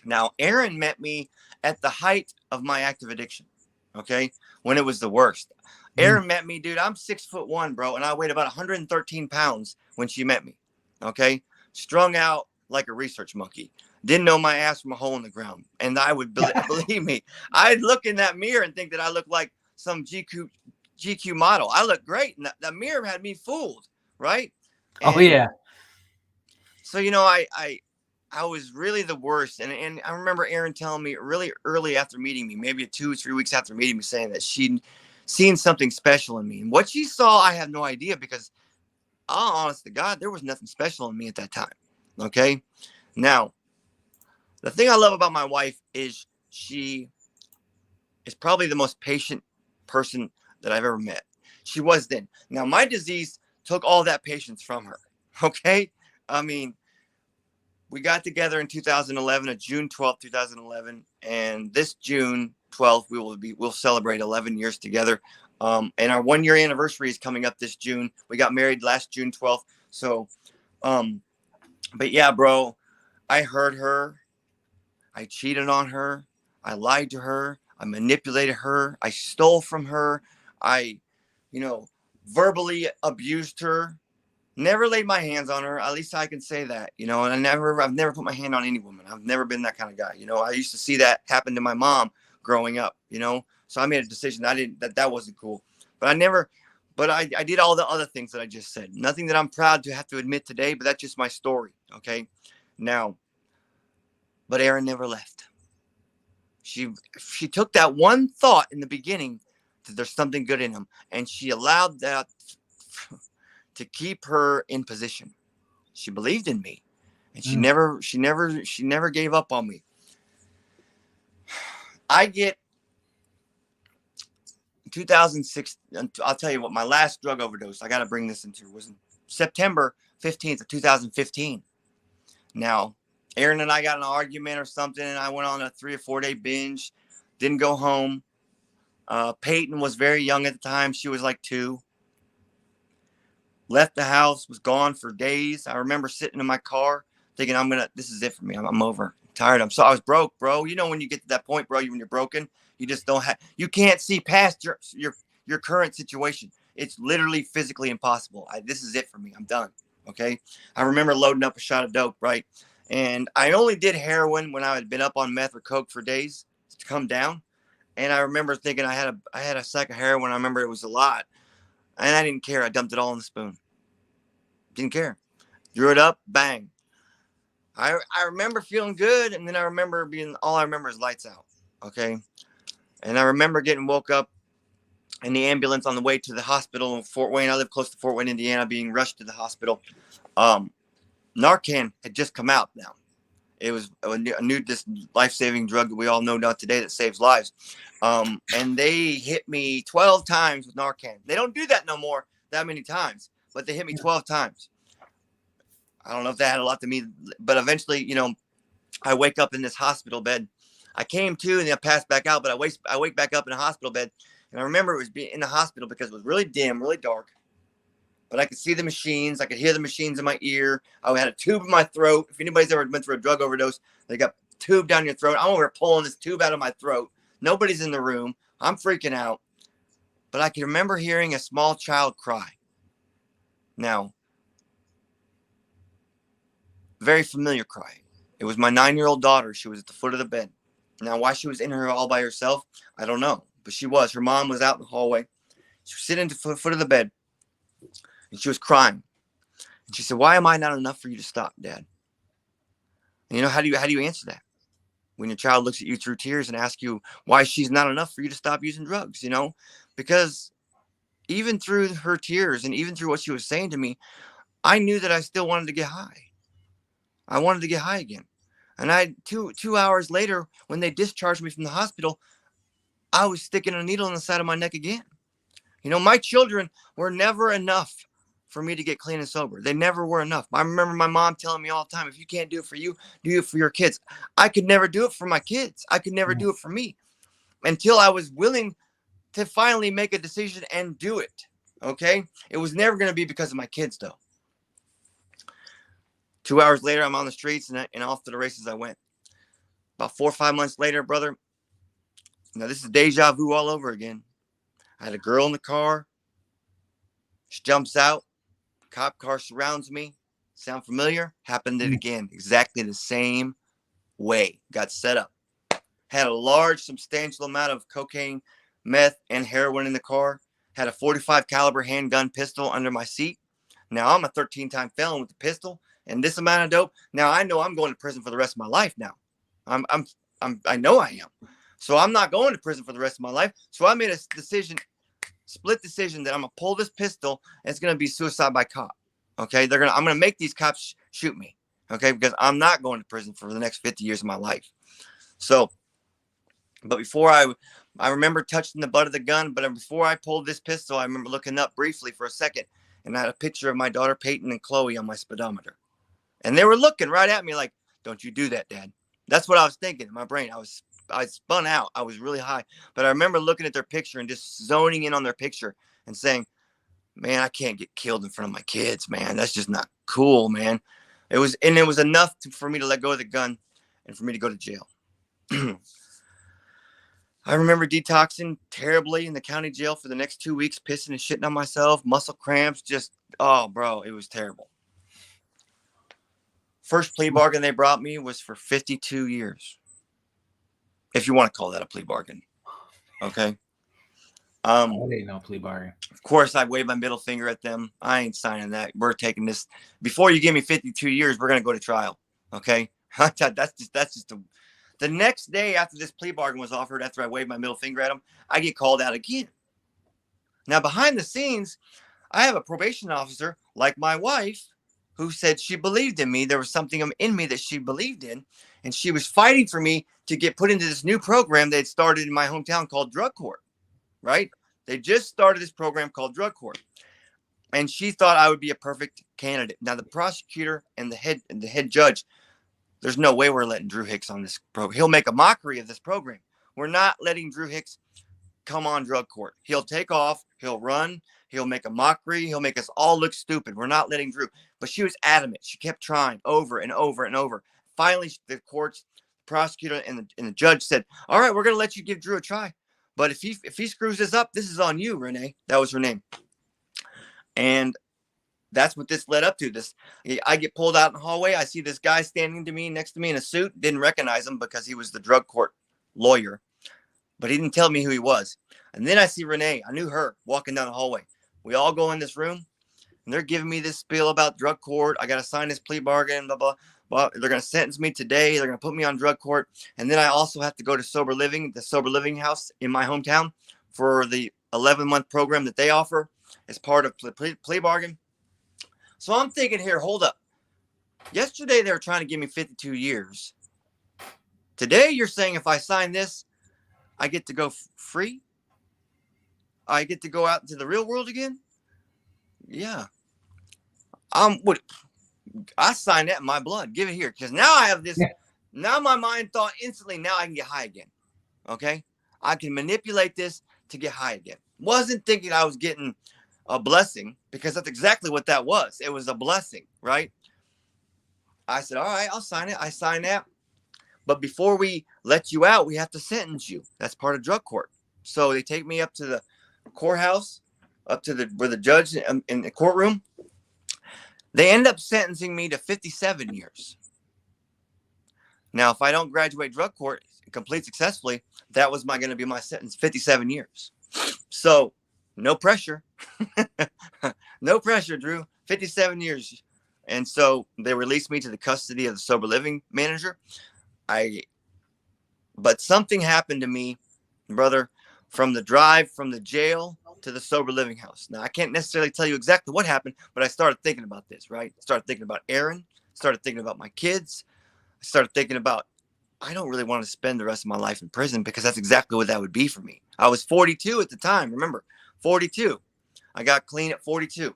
C: Now, Aaron met me at the height of my active addiction. Okay. When it was the worst. Aaron met me, dude. I'm 6'1", bro. And I weighed about 113 pounds when she met me. Okay. Strung out like a research monkey. Didn't know my ass from a hole in the ground. And I would believe me, I'd look in that mirror and think that I looked like some GQ model. I look great. And that mirror had me fooled, right?
B: Oh,
C: And
B: yeah.
C: so, you know, I was really the worst. And I remember Erin telling me really early after meeting me, maybe 2 or 3 weeks after meeting me, saying that she'd seen something special in me. And what she saw, I have no idea, because honest to God, there was nothing special in me at that time. Okay. Now, the thing I love about my wife is she is probably the most patient person that I've ever met. She was then. Now, my disease took all that patience from her. Okay. I mean, we got together in 2011, on June 12th, 2011. And this June 12th, we'll celebrate 11 years together. And our 1-year anniversary is coming up this June. We got married last June 12th. So, but yeah, bro, I hurt her. I cheated on her. I lied to her. I manipulated her. I stole from her. I, verbally abused her. Never laid my hands on her. At least I can say that, and I've never put my hand on any woman. I've never been that kind of guy. I used to see that happen to my mom growing up, so I made a decision that wasn't cool, but I did all the other things that I just said. Nothing that I'm proud to have to admit today, but that's just my story. Okay. Now, but Erin never left. She took that one thought in the beginning that there's something good in him, and she allowed that to keep her in position. She believed in me, and she never gave up on me. I get 2006. I'll tell you what, my last drug overdose, I got to bring this into, was September 15th of 2015. Now, Erin and I got in an argument or something, and I went on a 3 or 4 day binge. Didn't go home. Peyton was very young at the time. She was like 2. Left the house, was gone for days. I remember sitting in my car thinking, this is it for me. I'm over. I'm tired. I was broke, bro. When you get to that point, bro, when you're broken, you just you can't see past your current situation. It's literally physically impossible. This is it for me. I'm done. Okay. I remember loading up a shot of dope, right? And I only did heroin when I had been up on meth or coke for days to come down. And I remember thinking I had a sack of heroin. I remember it was a lot. And I didn't care. I dumped it all in the spoon. Didn't care. Drew it up, bang. I remember feeling good, and then I remember all I remember is lights out. Okay. And I remember getting woke up in the ambulance on the way to the hospital in Fort Wayne. I live close to Fort Wayne, Indiana, being rushed to the hospital. Narcan had just come out now. It was this life-saving drug that we all know now today that saves lives. And they hit me 12 times with Narcan. They don't do that no more that many times, but they hit me 12 times. I don't know if that had a lot to me, but eventually, I wake up in this hospital bed. I came to and then I passed back out, but I wake back up in a hospital bed. And I remember it was being in the hospital because it was really dim, really dark. But I could see the machines. I could hear the machines in my ear. I had a tube in my throat. If anybody's ever been through a drug overdose, they got a tube down your throat. I'm over pulling this tube out of my throat. Nobody's in the room. I'm freaking out. But I can remember hearing a small child cry. Now, very familiar cry. It was my 9-year-old daughter. She was at the foot of the bed. Now, why she was in her all by herself, I don't know. But she was. Her mom was out in the hallway. She was sitting at the foot of the bed. And she was crying. And she said, "Why am I not enough for you to stop, Dad?" And how do you answer that? When your child looks at you through tears and asks you why she's not enough for you to stop using drugs, Because even through her tears and even through what she was saying to me, I knew that I still wanted to get high. I wanted to get high again. And two hours later, when they discharged me from the hospital, I was sticking a needle in the side of my neck again. My children were never enough for me to get clean and sober. They never were enough. I remember my mom telling me all the time, if you can't do it for you, do it for your kids. I could never do it for my kids. I could never do it for me until I was willing to finally make a decision and do it. Okay. It was never going to be because of my kids though. 2 hours later, I'm on the streets and off to the races I went. About 4 or 5 months later, brother, now this is deja vu all over again. I had a girl in the car. She jumps out. Cop car surrounds me. Sound familiar? Happened it again. Exactly the same way. Got set up. Had a large, substantial amount of cocaine, meth, and heroin in the car. had a 45 caliber handgun pistol under my seat. Now I'm a 13-time felon with a pistol and this amount of dope. Now I know I'm going to prison for the rest of my life. Now I know I am. So I'm not going to prison for the rest of my life. So I made a split decision that I'm gonna pull this pistol and it's gonna be suicide by cop. Okay, I'm gonna make these cops shoot me. Okay, because I'm not going to prison for the next 50 years of my life. So, but before I remember touching the butt of the gun, but before I pulled this pistol, I remember looking up briefly for a second, and I had a picture of my daughter Peyton and Chloe on my speedometer, and they were looking right at me like, "Don't you do that, Dad." That's what I was thinking in my brain. I spun out. I was really high, but I remember looking at their picture and just zoning in on their picture and saying, "Man, I can't get killed in front of my kids, man. That's just not cool, man." It was enough for me to let go of the gun and for me to go to jail. I remember detoxing terribly in the county jail for the next 2 weeks, pissing and shitting on myself, muscle cramps, just, oh, bro, it was terrible. First plea bargain they brought me was for 52 years. If you want to call that a plea bargain. Okay.
B: I didn't know plea bargain.
C: Of course, I waved my middle finger at them. I ain't signing that. We're taking this. Before you give me 52 years, we're going to go to trial. Okay. That's just the next day after this plea bargain was offered, after I waved my middle finger at them, I get called out again. Now, behind the scenes, I have a probation officer like my wife who said she believed in me. There was something in me that she believed in, and she was fighting for me to get put into this new program they'd started in my hometown called drug court, right? They just started this program called drug court, and she thought I would be a perfect candidate. Now, the prosecutor and the head judge, there's no way we're letting Dru Hicks on this program. He'll make a mockery of this program. We're not letting Dru Hicks come on drug court. He'll take off. He'll run. He'll make a mockery. He'll make us all look stupid. We're not letting Dru. But she was adamant. She kept trying over and over and over. Finally, the prosecutor and the judge said, "All right, we're going to let you give Dru a try. But if he screws this up, this is on you, Renee." That was her name. And that's what this led up to. I get pulled out in the hallway. I see this guy standing next to me in a suit. Didn't recognize him because he was the drug court lawyer, but he didn't tell me who he was. And then I see Renee. I knew her walking down the hallway. We all go in this room, and they're giving me this spiel about drug court. I got to sign this plea bargain, blah, blah, blah. They're going to sentence me today. They're going to put me on drug court. And then I also have to go to the sober living house in my hometown for the 11-month program that they offer as part of plea bargain. So I'm thinking here, hold up. Yesterday, they were trying to give me 52 years. Today, you're saying if I sign this, I get to go free? I get to go out into the real world again? Yeah. I signed that in my blood. Give it here. Because now I have this. Yeah. Now my mind thought instantly, now I can get high again. Okay? I can manipulate this to get high again. Wasn't thinking I was getting a blessing, because that's exactly what that was. It was a blessing, right? I said, all right, I'll sign it. I signed that. But before we let you out, we have to sentence you. That's part of drug court. So they take me up to the courthouse, up to where the judge in the courtroom. They end up sentencing me to 57 years. Now, if I don't graduate drug court and complete successfully, that was going to be my sentence, 57 years. So no pressure. No pressure, Dru. 57 years. And so they released me to the custody of the sober living manager. But something happened to me, brother, from the drive from the jail to the sober living house. Now, I can't necessarily tell you exactly what happened, but I started thinking about this, right? I started thinking about Aaron, started thinking about my kids. I started thinking about, I don't really want to spend the rest of my life in prison, because that's exactly what that would be for me. I was 42 at the time. Remember, 42. I got clean at 42.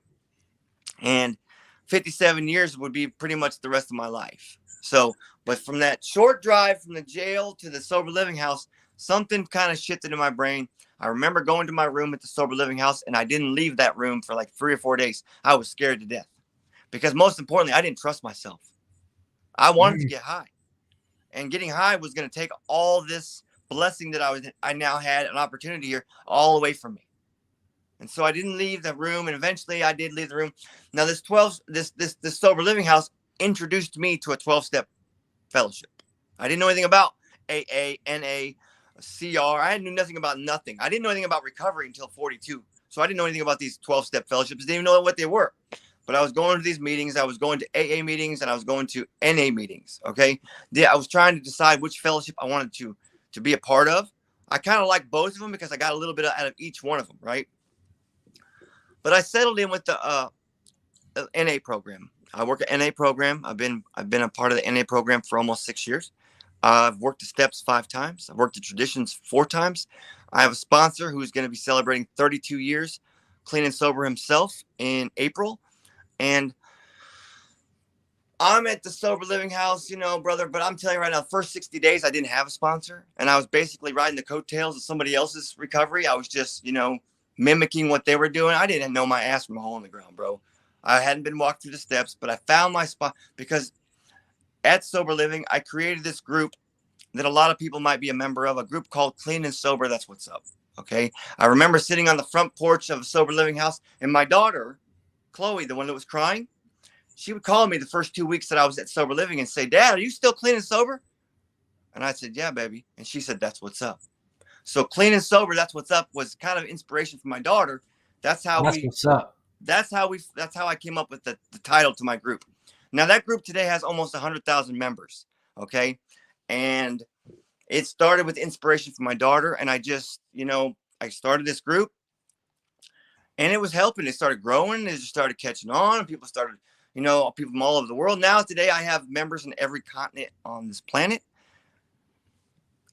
C: And 57 years would be pretty much the rest of my life. So, but from that short drive from the jail to the sober living house, something kind of shifted in my brain. I remember going to my room at the sober living house, and I didn't leave that room for like 3 or 4 days. I was scared to death, because most importantly, I didn't trust myself. I wanted to get high, and getting high was going to take all this blessing that I now had an opportunity here all away from me. And so I didn't leave the room, and eventually I did leave the room. Now this sober living house introduced me to a 12-step fellowship. I didn't know anything about AA, NA, CR. I knew nothing about nothing. I didn't know anything about recovery until 42. So I didn't know anything about these 12-step fellowships. Didn't even know what they were. But I was going to these meetings. I was going to AA meetings, and I was going to NA meetings. Okay. I was trying to decide which fellowship I wanted to be a part of. I kind of like both of them because I got a little bit out of each one of them. Right. But I settled in with the NA program. I work at NA program. I've been a part of the NA program for almost 6 years. I've worked the steps 5 times. I've worked the traditions 4 times. I have a sponsor who's going to be celebrating 32 years clean and sober himself in April. And I'm at the sober living house, you know, brother, but I'm telling you right now, the first 60 days, I didn't have a sponsor, and I was basically riding the coattails of somebody else's recovery. I was just, you know, mimicking what they were doing. I didn't know my ass from a hole in the ground, bro. I hadn't been walked through the steps, but I found my spot because at Sober Living, I created this group that a lot of people might be a member of, a group called Clean and Sober. That's what's up. Okay. I remember sitting on the front porch of a Sober Living house, and my daughter, Chloe, the one that was crying, she would call me the first 2 weeks that I was at Sober Living and say, Dad, are you still clean and sober? And I said, yeah, baby. And she said, that's what's up. So Clean and Sober, that's what's up, was kind of inspiration for my daughter. That's what's up. That's how I came up with the title to my group. Now that group today has almost 100,000 members. Okay. And it started with inspiration from my daughter. And I just, you know, I started this group and it was helping. It started growing. It just started catching on, and people started, you know, people from all over the world. Now today I have members in every continent on this planet,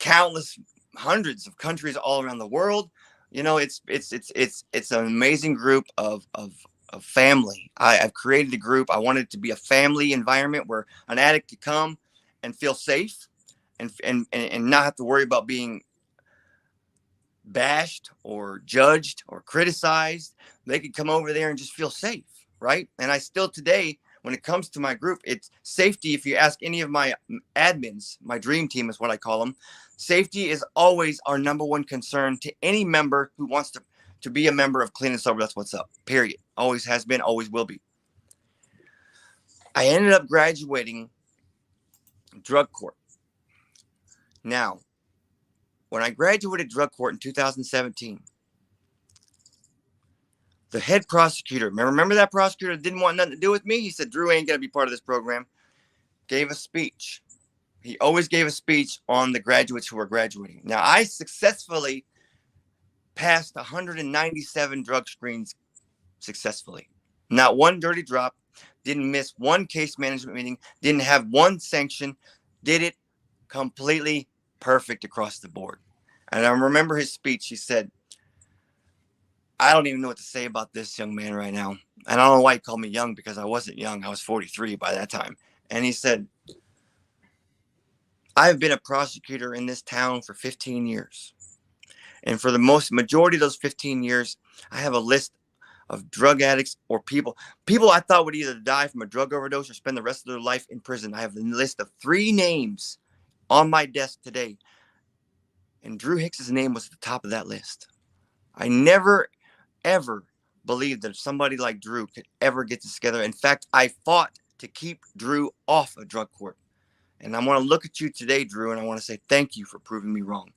C: countless hundreds of countries all around the world. You know, it's an amazing group of family. I've created a group. I wanted it to be a family environment where an addict could come and feel safe and not have to worry about being bashed or judged or criticized. They could come over there and just feel safe, right? And I still today, when it comes to my group, it's safety. If you ask any of my admins, my dream team is what I call them, safety is always our number one concern to any member who wants to be a member of Clean and Sober. That's what's up, period. Always has been, always will be. I ended up graduating drug court. Now, when I graduated drug court in 2017, the head prosecutor, remember that prosecutor didn't want nothing to do with me? He said, Dru ain't going to be part of this program. Gave a speech. He always gave a speech on the graduates who were graduating. Now, I successfully passed 197 drug screens successfully. Not one dirty drop. Didn't miss one case management meeting. Didn't have one sanction. Did it completely perfect across the board. And I remember his speech. He said, I don't even know what to say about this young man right now. And I don't know why he called me young, because I wasn't young. I was 43 by that time. And he said, I've been a prosecutor in this town for 15 years. And for the majority of those 15 years, I have a list of drug addicts or people I thought would either die from a drug overdose or spend the rest of their life in prison. I have a list of 3 names on my desk today. And Dru Hicks' name was at the top of that list. I never, ever believed that somebody like Dru could ever get this together. In fact, I fought to keep Dru off of drug court. And I want to look at you today, Dru, and I want to say thank you for proving me wrong.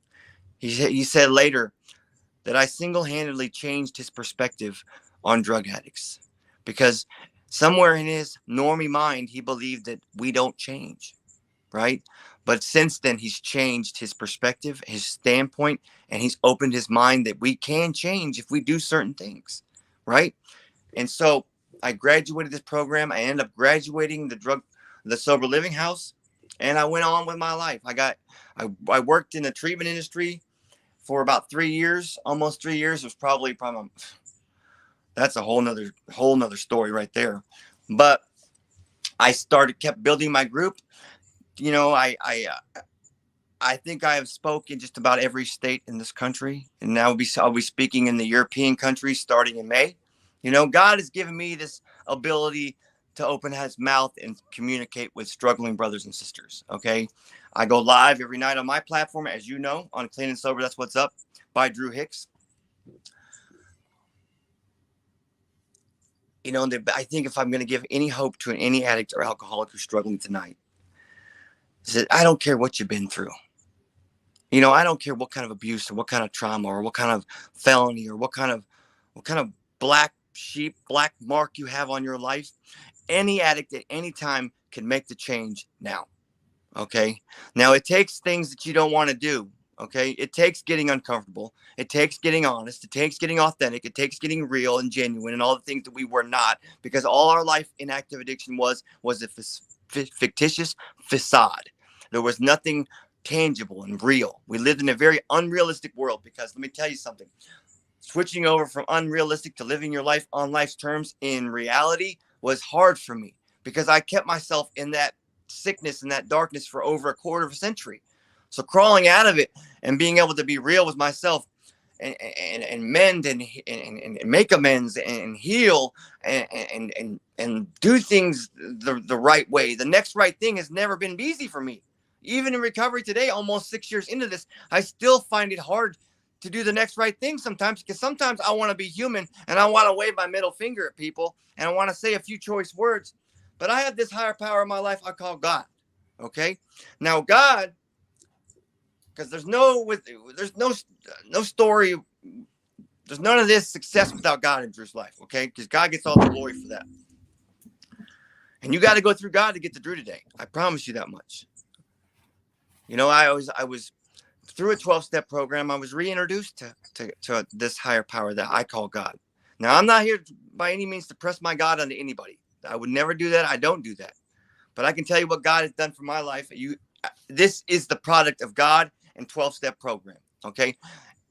C: He said later that I single-handedly changed his perspective on drug addicts, because somewhere in his normie mind, he believed that we don't change, right? But since then, he's changed his perspective, his standpoint, and he's opened his mind that we can change if we do certain things, right? And so I graduated this program. I ended up graduating the Sober Living House, and I went on with my life. I worked in the treatment industry for about 3 years, almost 3 years. It was probably that's a whole nother story right there. But I kept building my group. You know, I think I have spoken just about every state in this country, and now I'll be speaking in the European countries starting in May. You know, God has given me this ability to open his mouth and communicate with struggling brothers and sisters. Okay. I go live every night on my platform, as you know, on Clean and Sober. That's what's up, by Dru Hicks. You know, I think if I'm going to give any hope to any addict or alcoholic who's struggling tonight, is that I don't care what you've been through. You know, I don't care what kind of abuse or what kind of trauma or what kind of felony or what kind of what kind of black sheep, black mark you have on your life, any addict at any time can make the change now. Okay. Now it takes things that you don't want to do. Okay. It takes getting uncomfortable. It takes getting honest. It takes getting authentic. It takes getting real and genuine and all the things that we were not, because all our life in active addiction was a fictitious facade. There was nothing tangible and real. We lived in a very unrealistic world, because let me tell you something. Switching over from unrealistic to living your life on life's terms in reality was hard for me, because I kept myself in that sickness and that darkness for over a quarter of a century. So crawling out of it and being able to be real with myself and mend and make amends and heal and do things the right way. The next right thing has never been easy for me. Even in recovery today, almost 6 years into this, I still find it hard to do the next right thing sometimes, because sometimes I want to be human and I want to wave my middle finger at people and I want to say a few choice words. But I have this higher power in my life I call God. Okay. Now God, because there's no story, there's none of this success without God in Drew's life. Okay. Because God gets all the glory for that. And you got to go through God to get to Drew today. I promise you that much. You know, I was through a 12-step program. I was reintroduced to this higher power that I call God. Now, I'm not here by any means to press my God onto anybody. I would never do that. I don't do that. But I can tell you what God has done for my life. This is the product of God and 12-step program. Okay.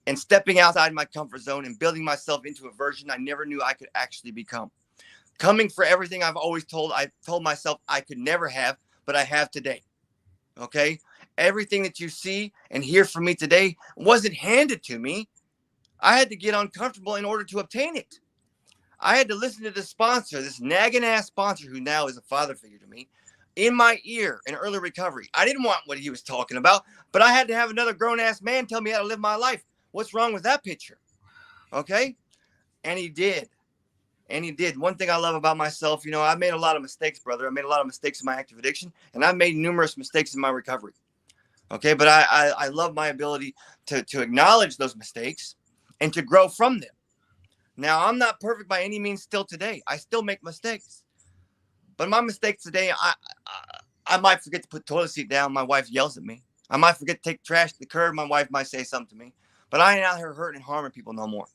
C: And stepping outside my comfort zone and building myself into a version I never knew I could actually become. Coming for everything I told myself I could never have, but I have today. Okay. Everything that you see and hear from me today wasn't handed to me. I had to get uncomfortable in order to obtain it. I had to listen to this sponsor, this nagging ass sponsor who now is a father figure to me, in my ear in early recovery. I didn't want what he was talking about, but I had to have another grown ass man tell me how to live my life. What's wrong with that picture? Okay. And he did. And he did. One thing I love about myself, you know, I made a lot of mistakes, brother. I made a lot of mistakes in my active addiction, and I've made numerous mistakes in my recovery. Okay. But I love my ability to acknowledge those mistakes and to grow from them. Now, I'm not perfect by any means still today. I still make mistakes. But my mistakes today, I might forget to put the toilet seat down. My wife yells at me. I might forget to take trash to the curb. My wife might say something to me. But I ain't out here hurting and harming people no more.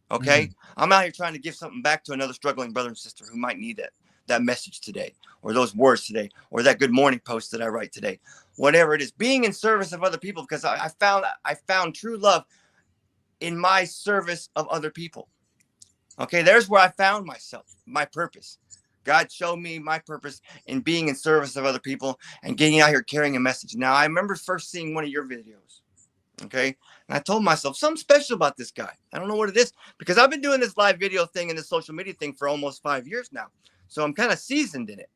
C: Okay? I'm out here trying to give something back to another struggling brother and sister who might need that message today, or those words today, or that good morning post that I write today. Whatever it is, being in service of other people, because I found true love in my service of other people. Okay, there's where I found myself, my purpose. God showed me my purpose in being in service of other people and getting out here carrying a message. Now, I remember first seeing one of your videos. Okay, and I told myself something special about this guy. I don't know what it is, because I've been doing this live video thing and this social media thing for almost 5 years now. So I'm kind of seasoned in it.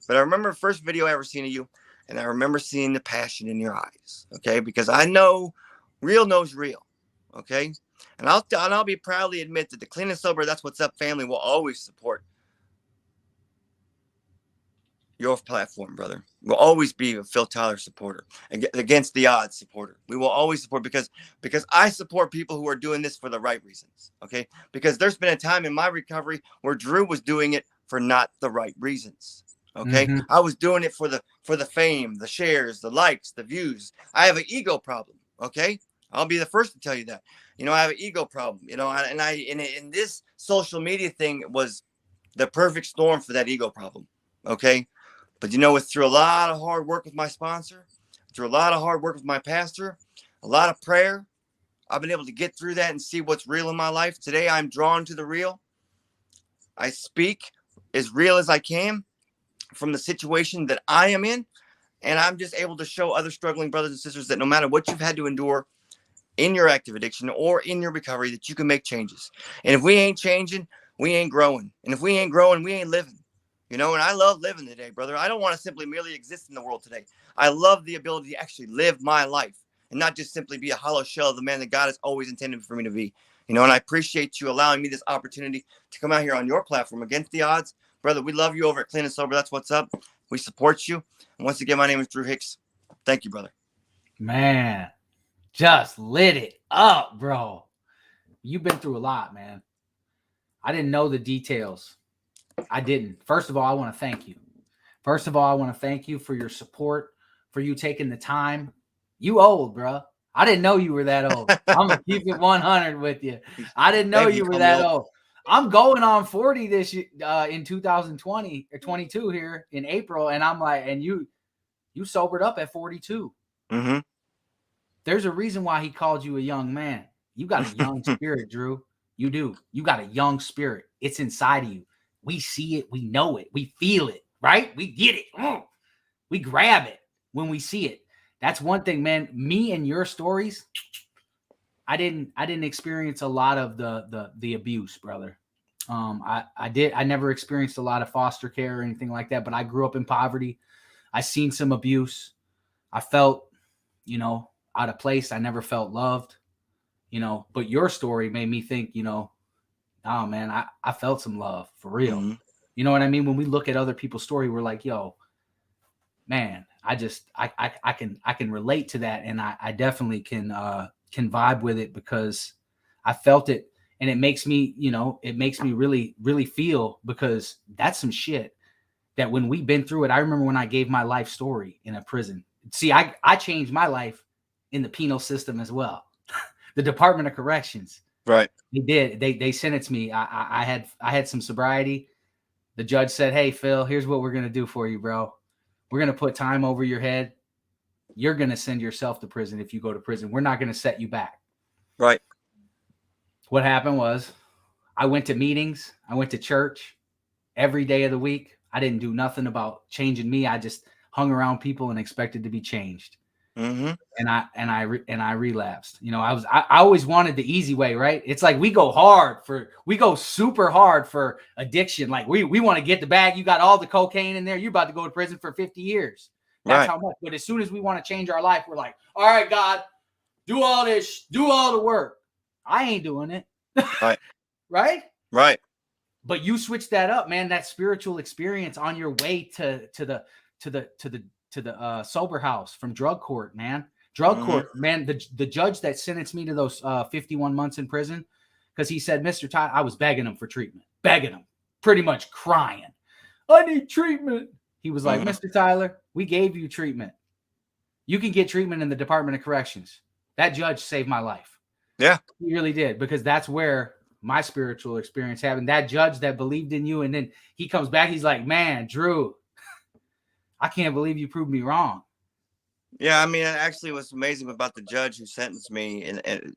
C: But I remember the first video I ever seen of you, and I remember seeing the passion in your eyes. Okay, because I know real knows real. Okay. And I'll be proudly admit that the Clean and Sober That's What's Up family will always support your platform, brother. We'll always be a Phil Tyler supporter, against the odds supporter. We will always support, because I support people who are doing this for the right reasons. Okay. Because there's been a time in my recovery where Drew was doing it for not the right reasons. Okay. I was doing it for the fame, the shares, the likes, the views. I have an ego problem. Okay. I'll be the first to tell you that. You know, I have an ego problem, you know, and this social media thing was the perfect storm for that ego problem. Okay. But, you know, it's through a lot of hard work with my sponsor, through a lot of hard work with my pastor, a lot of prayer, I've been able to get through that and see what's real in my life. Today, I'm drawn to the real. I speak as real as I can from the situation that I am in. And I'm just able to show other struggling brothers and sisters that no matter what you've had to endure in your active addiction or in your recovery, that you can make changes. And if we ain't changing, we ain't growing. And if we ain't growing, we ain't living. You know, and I love living today, brother. I don't want to simply merely exist in the world today. I love the ability to actually live my life and not just simply be a hollow shell of the man that God has always intended for me to be. You know, and I appreciate you allowing me this opportunity to come out here on your platform against the odds. Brother, we love you over at Clean and Sober. That's what's up. We support you. And once again, my name is Dru Hicks. Thank you, brother.
B: Man, just lit it up, bro. You've been through a lot, man. I didn't know the details. I didn't. First of all, I want to thank you. First of all, I want to thank you for your support, for you taking the time. You old, bro. I didn't know you were that old. I'm going to keep it 100 with you. I didn't know you were that old. I'm going on 40 this year, in 2020 or 22 here in April. And I'm like, and you sobered up at 42.
C: Mm-hmm.
B: There's a reason why he called you a young man. You got a young spirit, Dru. You do. You got a young spirit. It's inside of you. We see it. We know it. We feel it, right? We get it. We grab it when we see it. That's one thing, man. Me and your stories, I didn't experience a lot of the abuse, brother. I never experienced a lot of foster care or anything like that, but I grew up in poverty. I seen some abuse. I felt, out of place. I never felt loved, but your story made me think, oh man, I felt some love for real.
C: Mm-hmm.
B: You know what I mean? When we look at other people's story, we're like, yo, man, I can relate to that. And I definitely can vibe with it because I felt it. And it makes me, really, really feel, because that's some shit that when we've been through it. I remember when I gave my life story in a prison. See, I changed my life in the penal system as well. The Department of Corrections.
C: Right.
B: They did. They sentenced me. I had some sobriety. The judge said, hey, Phil, here's what we're going to do for you, bro. We're going to put time over your head. You're going to send yourself to prison if you go to prison. We're not going to set you back.
C: Right.
B: What happened was I went to meetings. I went to church every day of the week. I didn't do nothing about changing me. I just hung around people and expected to be changed.
C: Mm-hmm.
B: And I relapsed. I always wanted the easy way, right? It's like we go super hard for addiction. Like we want to get the bag. You got all the cocaine in there. You're about to go to prison for 50 years. That's how much. But as soon as we want to change our life, we're like, all right, God, do all this, do all the work. I ain't doing it.
C: Right.
B: Right?
C: Right.
B: But you switch that up, man. That spiritual experience on your way to the sober house from drug court, man. Court, man. The judge that sentenced me to those 51 months in prison, because he said, Mr. Tyler, I was begging him for treatment, pretty much crying. I need treatment. He was like, Mr. Tyler, we gave you treatment. You can get treatment in the Department of Corrections. That judge saved my life.
C: Yeah,
B: he really did, because that's where my spiritual experience happened. That judge that believed in you, and then he comes back. He's like, man, Dru, I can't believe you proved me wrong.
C: Yeah, I mean, actually, what's amazing about the judge who sentenced me, and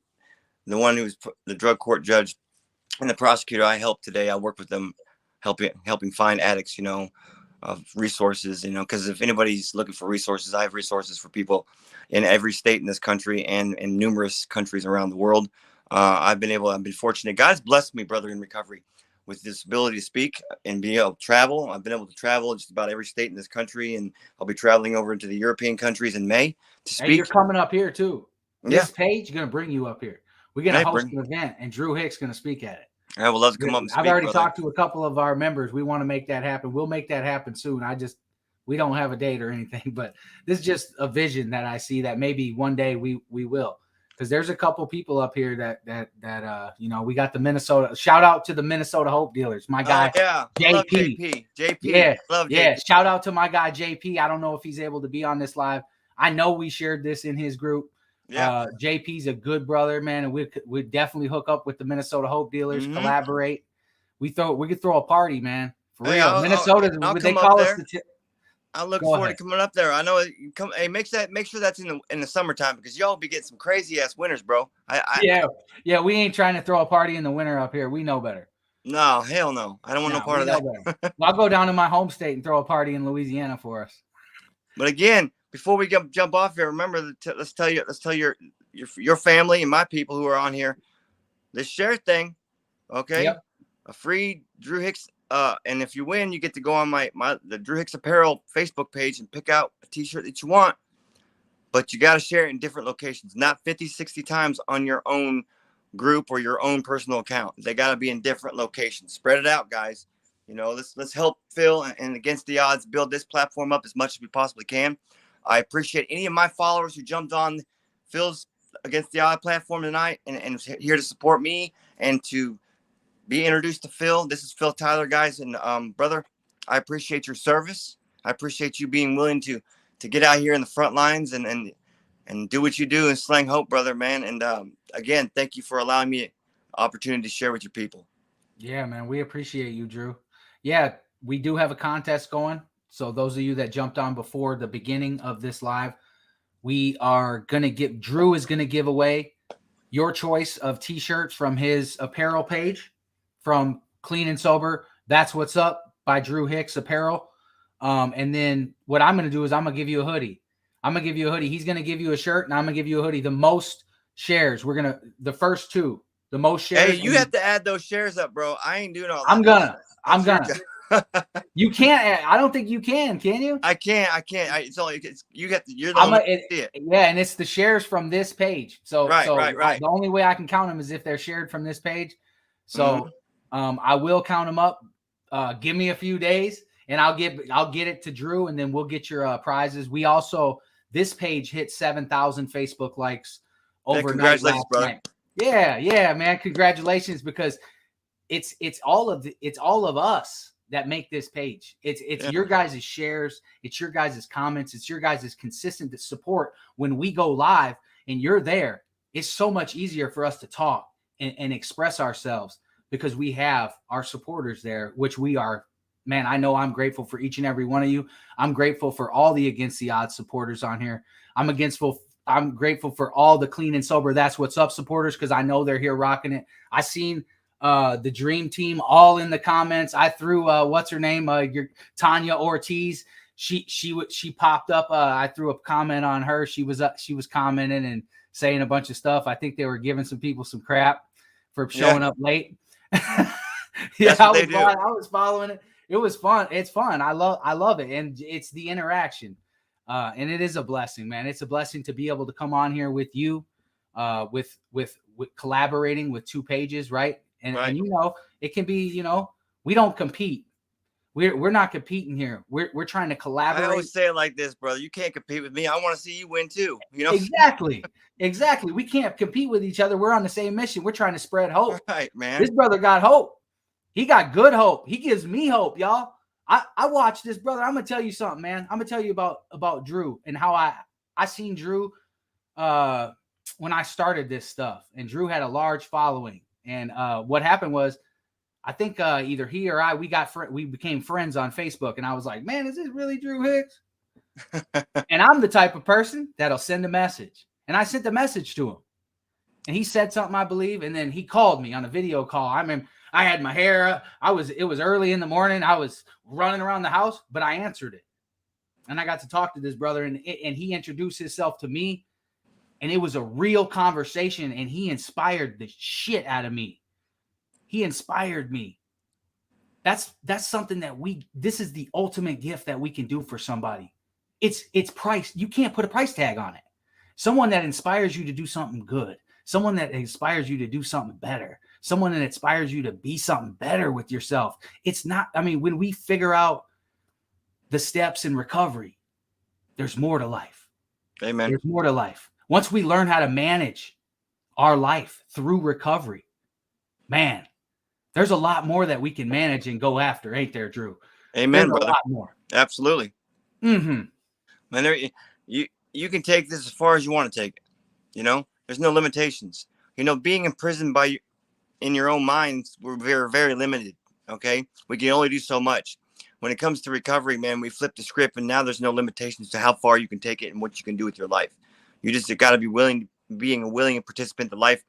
C: the one who was the drug court judge and the prosecutor I helped today, I work with them, helping find addicts, resources, because if anybody's looking for resources, I have resources for people in every state in this country and in numerous countries around the world. I've been fortunate. God's blessed me, brother, in recovery with this ability to speak and be able to travel. I've been able to travel just about every state in this country, and I'll be traveling over into the European countries in May to speak.
B: Hey, you're coming up here too. This
C: Yeah.
B: page is going to bring you up here. We're going to host an event, and Dru Hicks is going to speak at it.
C: I would love to come up and speak.
B: I've already talked to a couple of our members. We want to make that happen. We'll make that happen soon. We don't have a date or anything, but this is just a vision that I see that maybe one day we will. Because there's a couple people up here that we got the Minnesota. Shout out to the Minnesota Hope Dealers. My guy, JP.
C: JP. Love JP.
B: Yeah. Shout out to my guy, JP. I don't know if he's able to be on this live. I know we shared this in his group.
C: Yeah.
B: JP's a good brother, man, and we definitely hook up with the Minnesota Hope Dealers, collaborate. We could throw a party, man. For real. Minnesota, they call us the
C: I look forward to coming up there. I know you come. Hey, make sure that's in the summertime, because y'all be getting some crazy ass winters, bro.
B: Yeah. We ain't trying to throw a party in the winter up here. We know better.
C: No, hell no. I don't want no part of that.
B: Well, I'll go down to my home state and throw a party in Louisiana for us.
C: But again, before we jump off here, remember let's tell your family and my people who are on here this share thing. Okay.
B: Yep.
C: A free Dru Hicks. And if you win, you get to go on the Dru Hicks Apparel Facebook page and pick out a t-shirt that you want. But you got to share it in different locations, not 50, 60 times on your own group or your own personal account. They got to be in different locations. Spread it out, guys. Let's help Phil and Against the Odds build this platform up as much as we possibly can. I appreciate any of my followers who jumped on Phil's Against the Odd platform tonight and here to support me and to be introduced to Phil. This is Phil Tyler, guys. And brother, I appreciate your service. I appreciate you being willing to get out here in the front lines and do what you do and slang hope, brother, man. And again, thank you for allowing me an opportunity to share with your people.
B: Yeah, man, we appreciate you, Dru. Yeah, we do have a contest going. So those of you that jumped on before the beginning of this live, we are going to give, Dru is going to give away your choice of t-shirts from his apparel page from Clean and Sober. That's What's Up by Dru Hicks Apparel. And then what I'm going to do is I'm going to give you a hoodie. I'm going to give you a hoodie. He's going to give you a shirt, and I'm going to give you a hoodie. The most shares, we're going to, the first two, the most shares.
C: Hey, you have to add those shares up, bro. I ain't doing all that.
B: I'm gonna. You can't. I don't think you can you?
C: I can't. It's only you get. You're the only one to see it.
B: Yeah, and it's the shares from this page. So
C: right.
B: The only way I can count them is if they're shared from this page. So I will count them up. Give me a few days, and I'll get it to Dru, and then we'll get your prizes. We also, this page hit 7,000 Facebook likes overnight last night. Yeah, man. Congratulations, because it's all of us that make this page. It's your guys' shares, it's your guys' comments, it's your guys' consistent support when we go live and you're there. It's so much easier for us to talk and express ourselves because we have our supporters there, which we are. Man, I know I'm grateful for each and every one of you. I'm grateful for all the Against the Odds supporters on here. I'm grateful for all the Clean and Sober That's What's Up supporters, because I know they're here rocking it. I seen the Dream Team all in the comments. I threw what's her name, your Tanya Ortiz. She popped up. I threw a comment on her. She was commenting and saying a bunch of stuff. I think they were giving some people some crap for showing up late. Yeah, I was following it. It was fun. It's fun. I love it, and it's the interaction. And it is a blessing, man. It's a blessing to be able to come on here with you, with collaborating with two pages, right? And it can be, we don't compete. We're not competing here. We're trying to collaborate.
C: I always say it like this, brother. You can't compete with me. I want to see you win too.
B: Exactly. We can't compete with each other. We're on the same mission. We're trying to spread hope.
C: Right, man.
B: This brother got hope. He got good hope. He gives me hope, y'all. I watched this brother. I'm gonna tell you something, man. I'm gonna tell you about Dru and how I seen Dru when I started this stuff. And Dru had a large following. And what happened was, I think either he or I, we became friends on Facebook. And I was like, man, is this really Dru Hicks? And I'm the type of person that'll send a message. And I sent the message to him. And he said something, I believe. And then he called me on a video call. I remember I had my hair. It was early in the morning. I was running around the house, but I answered it. And I got to talk to this brother, and he introduced himself to me. And it was a real conversation, and he inspired the shit out of me. He inspired me. That's something that this is the ultimate gift that we can do for somebody. It's price. You can't put a price tag on it. Someone that inspires you to do something good. Someone that inspires you to do something better. Someone that inspires you to be something better with yourself. It's not, when we figure out the steps in recovery, there's more to life.
C: Amen.
B: There's more to life. Once we learn how to manage our life through recovery, man, there's a lot more that we can manage and go after, ain't there, Dru?
C: Amen,
B: there's
C: brother.
B: A lot more.
C: Absolutely.
B: Mm-hmm.
C: Man, you can take this as far as you want to take it. There's no limitations. Being imprisoned in your own minds, we're very, very limited. Okay, we can only do so much. When it comes to recovery, man, we flip the script, and now there's no limitations to how far you can take it and what you can do with your life. You just got to be being a willing participant to life,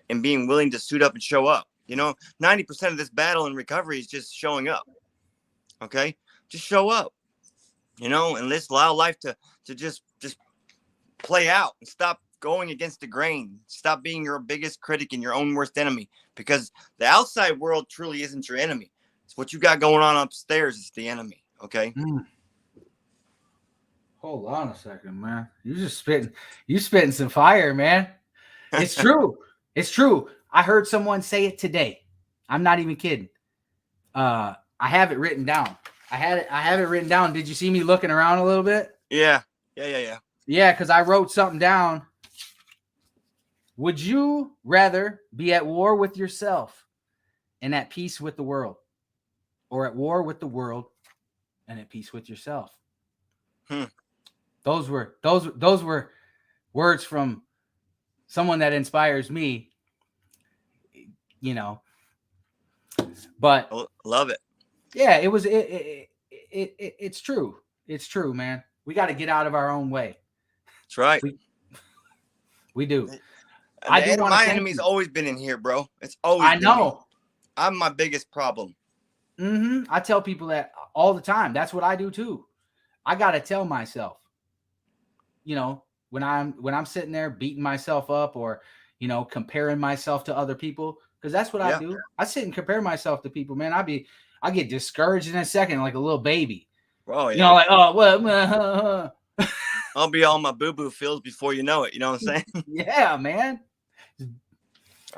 C: and being willing to suit up and show up. 90% of this battle in recovery is just showing up. Okay, just show up. And let's allow life to just play out and stop going against the grain. Stop being your biggest critic and your own worst enemy, because the outside world truly isn't your enemy. It's what you got going on upstairs is the enemy. Okay.
B: Hold on a second, man. You spitting some fire, man. It's true. It's true. I heard someone say it today. I'm not even kidding. I have it written down. I have it written down. Did you see me looking around a little bit?
C: Yeah.
B: Yeah, because I wrote something down. Would you rather be at war with yourself and at peace with the world, or at war with the world and at peace with yourself. Those were words from someone that inspires me, you know. But
C: love it.
B: Yeah, it's true. It's true, man. We got to get out of our own way.
C: That's right.
B: We do.
C: My enemy's always been in here, bro. It's always been
B: know.
C: Me. I'm my biggest problem.
B: I tell people that all the time. That's what I do too. I got to tell myself, you know, when I'm sitting there beating myself up or, you know, comparing myself to other people, because that's what I do. I sit and compare myself to people, man. I get discouraged in a second, like a little baby.
C: Oh, yeah.
B: You know, like, oh, what?
C: I'll be all my boo-boo feels before you know it. You know what I'm saying?
B: Yeah, man.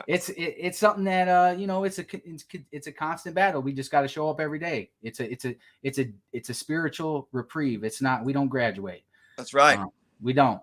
B: It's something that you know, it's a constant battle. We just got to show up every day. It's a spiritual reprieve. It's not, we don't graduate.
C: That's right.
B: We don't.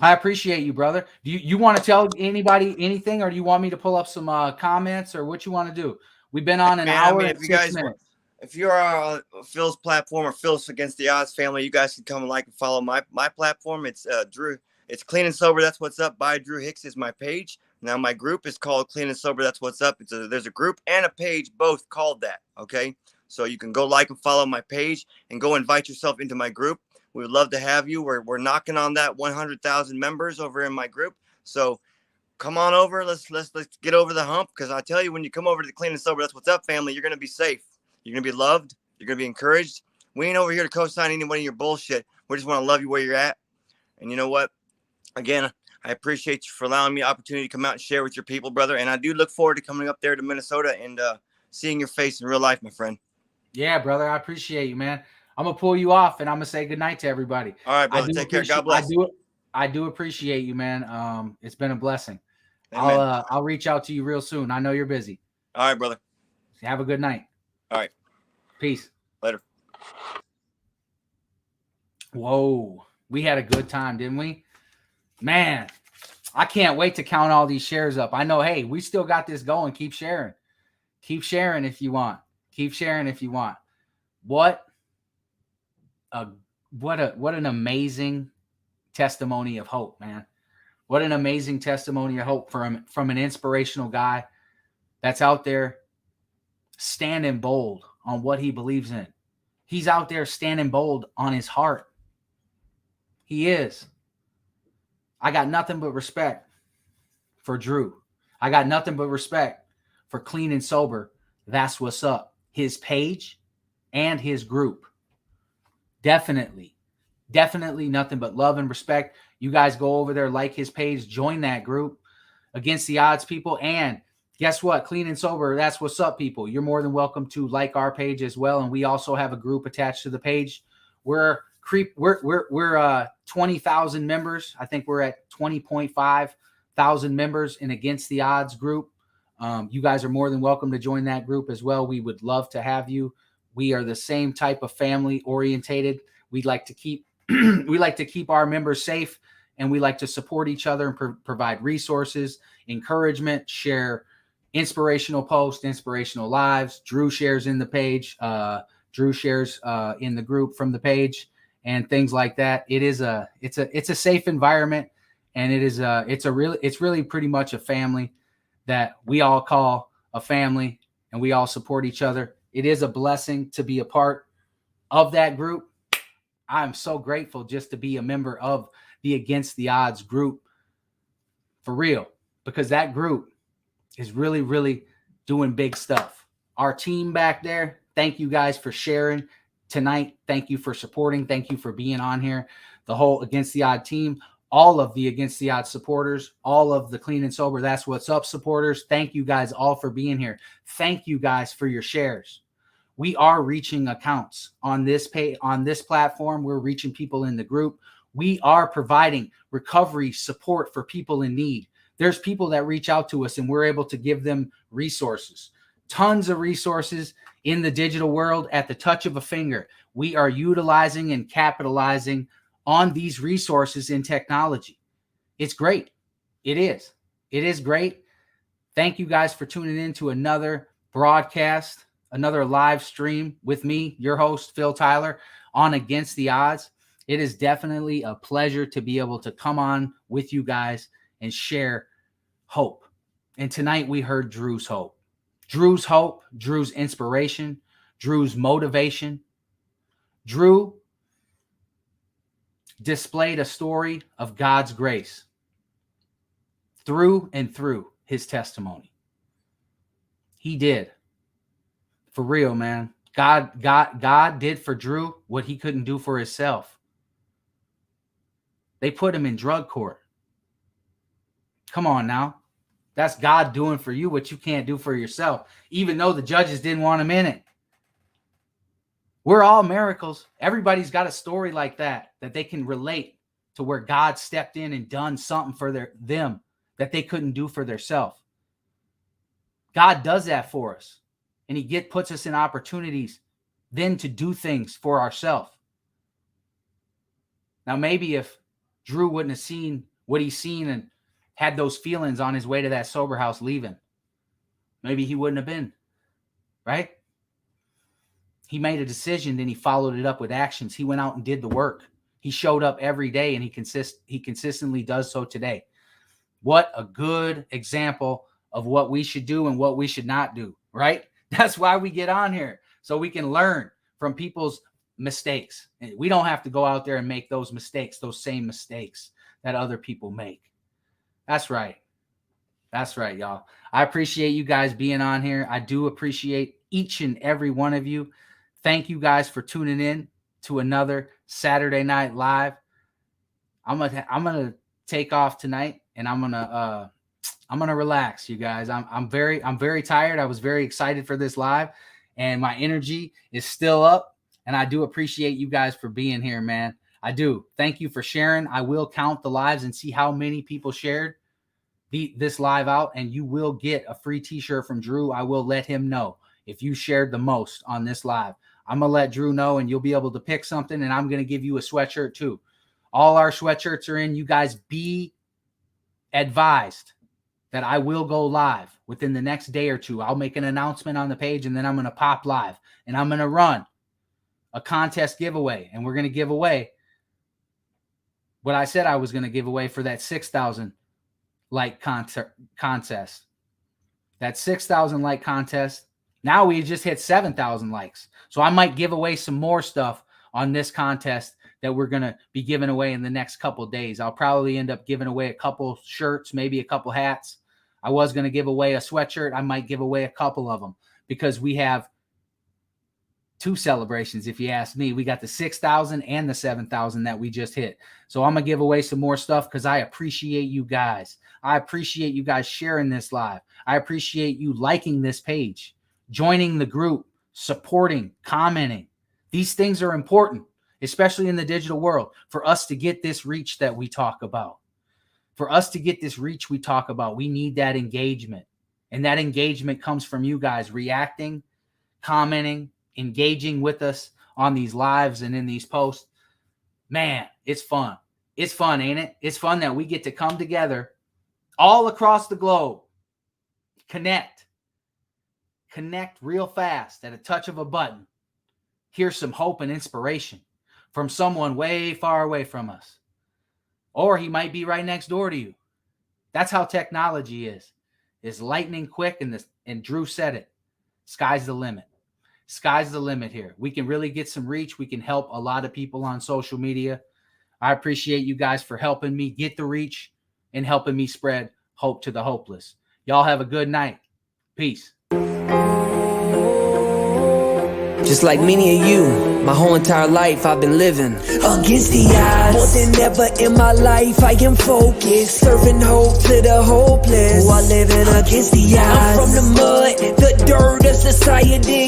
B: I appreciate you, brother. Do you want to tell anybody anything, or do you want me to pull up some comments, or what you want to do? We've been on an hour and 6 minutes.
C: If you're on Phil's platform or Phil's Against the Odds family, you guys can come and like and follow my platform. It's Dru. It's Clean and Sober. That's What's Up by Dru Hicks is my page. Now my group is called Clean and Sober. That's What's Up. There's a group and a page both called that. Okay, so you can go like and follow my page and go invite yourself into my group. We would love to have you. We're knocking on that 100,000 members over in my group. So come on over. Let's get over the hump. Because I tell you, when you come over to the Clean and Sober, That's What's Up family, you're gonna be safe. You're gonna be loved. You're gonna be encouraged. We ain't over here to co-sign any of your bullshit. We just want to love you where you're at. And you know what? Again, I appreciate you for allowing me the opportunity to come out and share with your people, brother. And I do look forward to coming up there to Minnesota and seeing your face in real life, my friend.
B: Yeah, brother. I appreciate you, man. I'm going to pull you off and I'm going to say goodnight to everybody.
C: All right, brother. Take care. God bless.
B: I do appreciate you, man. It's been a blessing.
C: Amen.
B: I'll reach out to you real soon. I know you're busy.
C: All right, brother.
B: Have a good night.
C: All right.
B: Peace.
C: Later.
B: Whoa. We had a good time, didn't we? Man, I can't wait to count all these shares up. I know, hey, we still got this going. Keep sharing. Keep sharing if you want. Keep sharing if you want. What an amazing testimony of hope, man. What an amazing testimony of hope from an inspirational guy that's out there standing bold on what he believes in. He's out there standing bold on his heart. He is. I got nothing but respect for Dru. I got nothing but respect for Clean and Sober. That's What's Up. His page and his group. Definitely nothing but love and respect. You guys go over there, like his page, join that group, Against the Odds people. And guess what? Clean and Sober, That's What's Up, people. You're more than welcome to like our page as well. And we also have a group attached to the page. We're 20,000 members. I think we're at 20.5 thousand members in Against the Odds group. You guys are more than welcome to join that group as well. We would love to have you. We are the same type of family orientated. We like to keep our members safe, and we like to support each other and provide resources, encouragement, share inspirational posts, inspirational lives. Dru shares in the page. Dru shares in the group from the page and things like that. It's a safe environment, and it's really pretty much a family that we all call a family, and we all support each other. It is a blessing to be a part of that group. I'm so grateful just to be a member of the Against the Odds group, for real, because that group is really, really doing big stuff. Our team back there, thank you guys for sharing tonight. Thank you for supporting. Thank you for being on here. The whole Against the Odd team, all of the Against the Odds supporters, all of the Clean and Sober, That's What's Up supporters. Thank you guys all for being here. Thank you guys for your shares. We are reaching accounts on this platform. We're reaching people in the group. We are providing recovery support for people in need. There's people that reach out to us and we're able to give them resources, tons of resources in the digital world at the touch of a finger. We are utilizing and capitalizing on these resources in technology. It's great. It is great. Thank you guys for tuning in to another broadcast, another live stream with me, your host, Phil Tyler, on Against the Odds. It is definitely a pleasure to be able to come on with you guys and share hope. And tonight we heard Dru's hope. Dru's hope, Dru's inspiration, Dru's motivation. Dru displayed a story of God's grace through and through his testimony. He did. For real, man. God did for Dru what he couldn't do for himself. They put him in drug court. Come on now. That's God doing for you what you can't do for yourself, even though the judges didn't want him in it. We're all miracles. Everybody's got a story like that they can relate to, where God stepped in and done something for them that they couldn't do for themselves. God does that for us, and he puts us in opportunities then to do things for ourselves. Now, maybe if Dru wouldn't have seen what he's seen and had those feelings on his way to that sober house leaving, maybe he wouldn't have been, right? He made a decision, then he followed it up with actions. He went out and did the work. He showed up every day, and he consistently does so today. What a good example of what we should do and what we should not do, right? That's why we get on here, so we can learn from people's mistakes. We don't have to go out there and make those mistakes, those same mistakes that other people make. That's right. That's right, y'all. I appreciate you guys being on here. I do appreciate each and every one of you. Thank you guys for tuning in to another Saturday Night Live. I'm gonna take off tonight, and I'm gonna relax, you guys. I'm very tired. I was very excited for this live, and my energy is still up. And I do appreciate you guys for being here, man. I do. Thank you for sharing. I will count the lives and see how many people shared this live out, and you will get a free t-shirt from Dru. I will let him know if you shared the most on this live. I'm going to let Dru know, and you'll be able to pick something, and I'm going to give you a sweatshirt too. All our sweatshirts are in. You guys be advised that I will go live within the next day or two. I'll make an announcement on the page, and then I'm going to pop live, and I'm going to run a contest giveaway, and we're going to give away what I said I was going to give away for that 6,000 like contest. That 6,000 like contest. Now we just hit 7,000 likes. So I might give away some more stuff on this contest that we're going to be giving away in the next couple of days. I'll probably end up giving away a couple shirts, maybe a couple hats. I was going to give away a sweatshirt. I might give away a couple of them, because we have two celebrations. If you ask me, we got the 6,000 and the 7,000 that we just hit. So I'm going to give away some more stuff, because I appreciate you guys. I appreciate you guys sharing this live. I appreciate you liking this page, joining the group, supporting, commenting. These things are important, especially in the digital world, for us to get this reach that we talk about. For us to get this reach we talk about, we need that engagement. And that engagement comes from you guys reacting, commenting, engaging with us on these lives and in these posts. Man, it's fun. It's fun, ain't it? It's fun that we get to come together all across the globe, connect real fast at a touch of a button. Hear some hope and inspiration from someone way far away from us. Or he might be right next door to you. That's how technology is. It's lightning quick, and Dru said it. Sky's the limit. Sky's the limit here. We can really get some reach. We can help a lot of people on social media. I appreciate you guys for helping me get the reach and helping me spread hope to the hopeless. Y'all have a good night. Peace.
A: Just like many of you, my whole entire life I've been living against the odds. More than ever in my life I am focused, serving hope to the hopeless, while living against the odds. I'm from the mud, the dirt of society.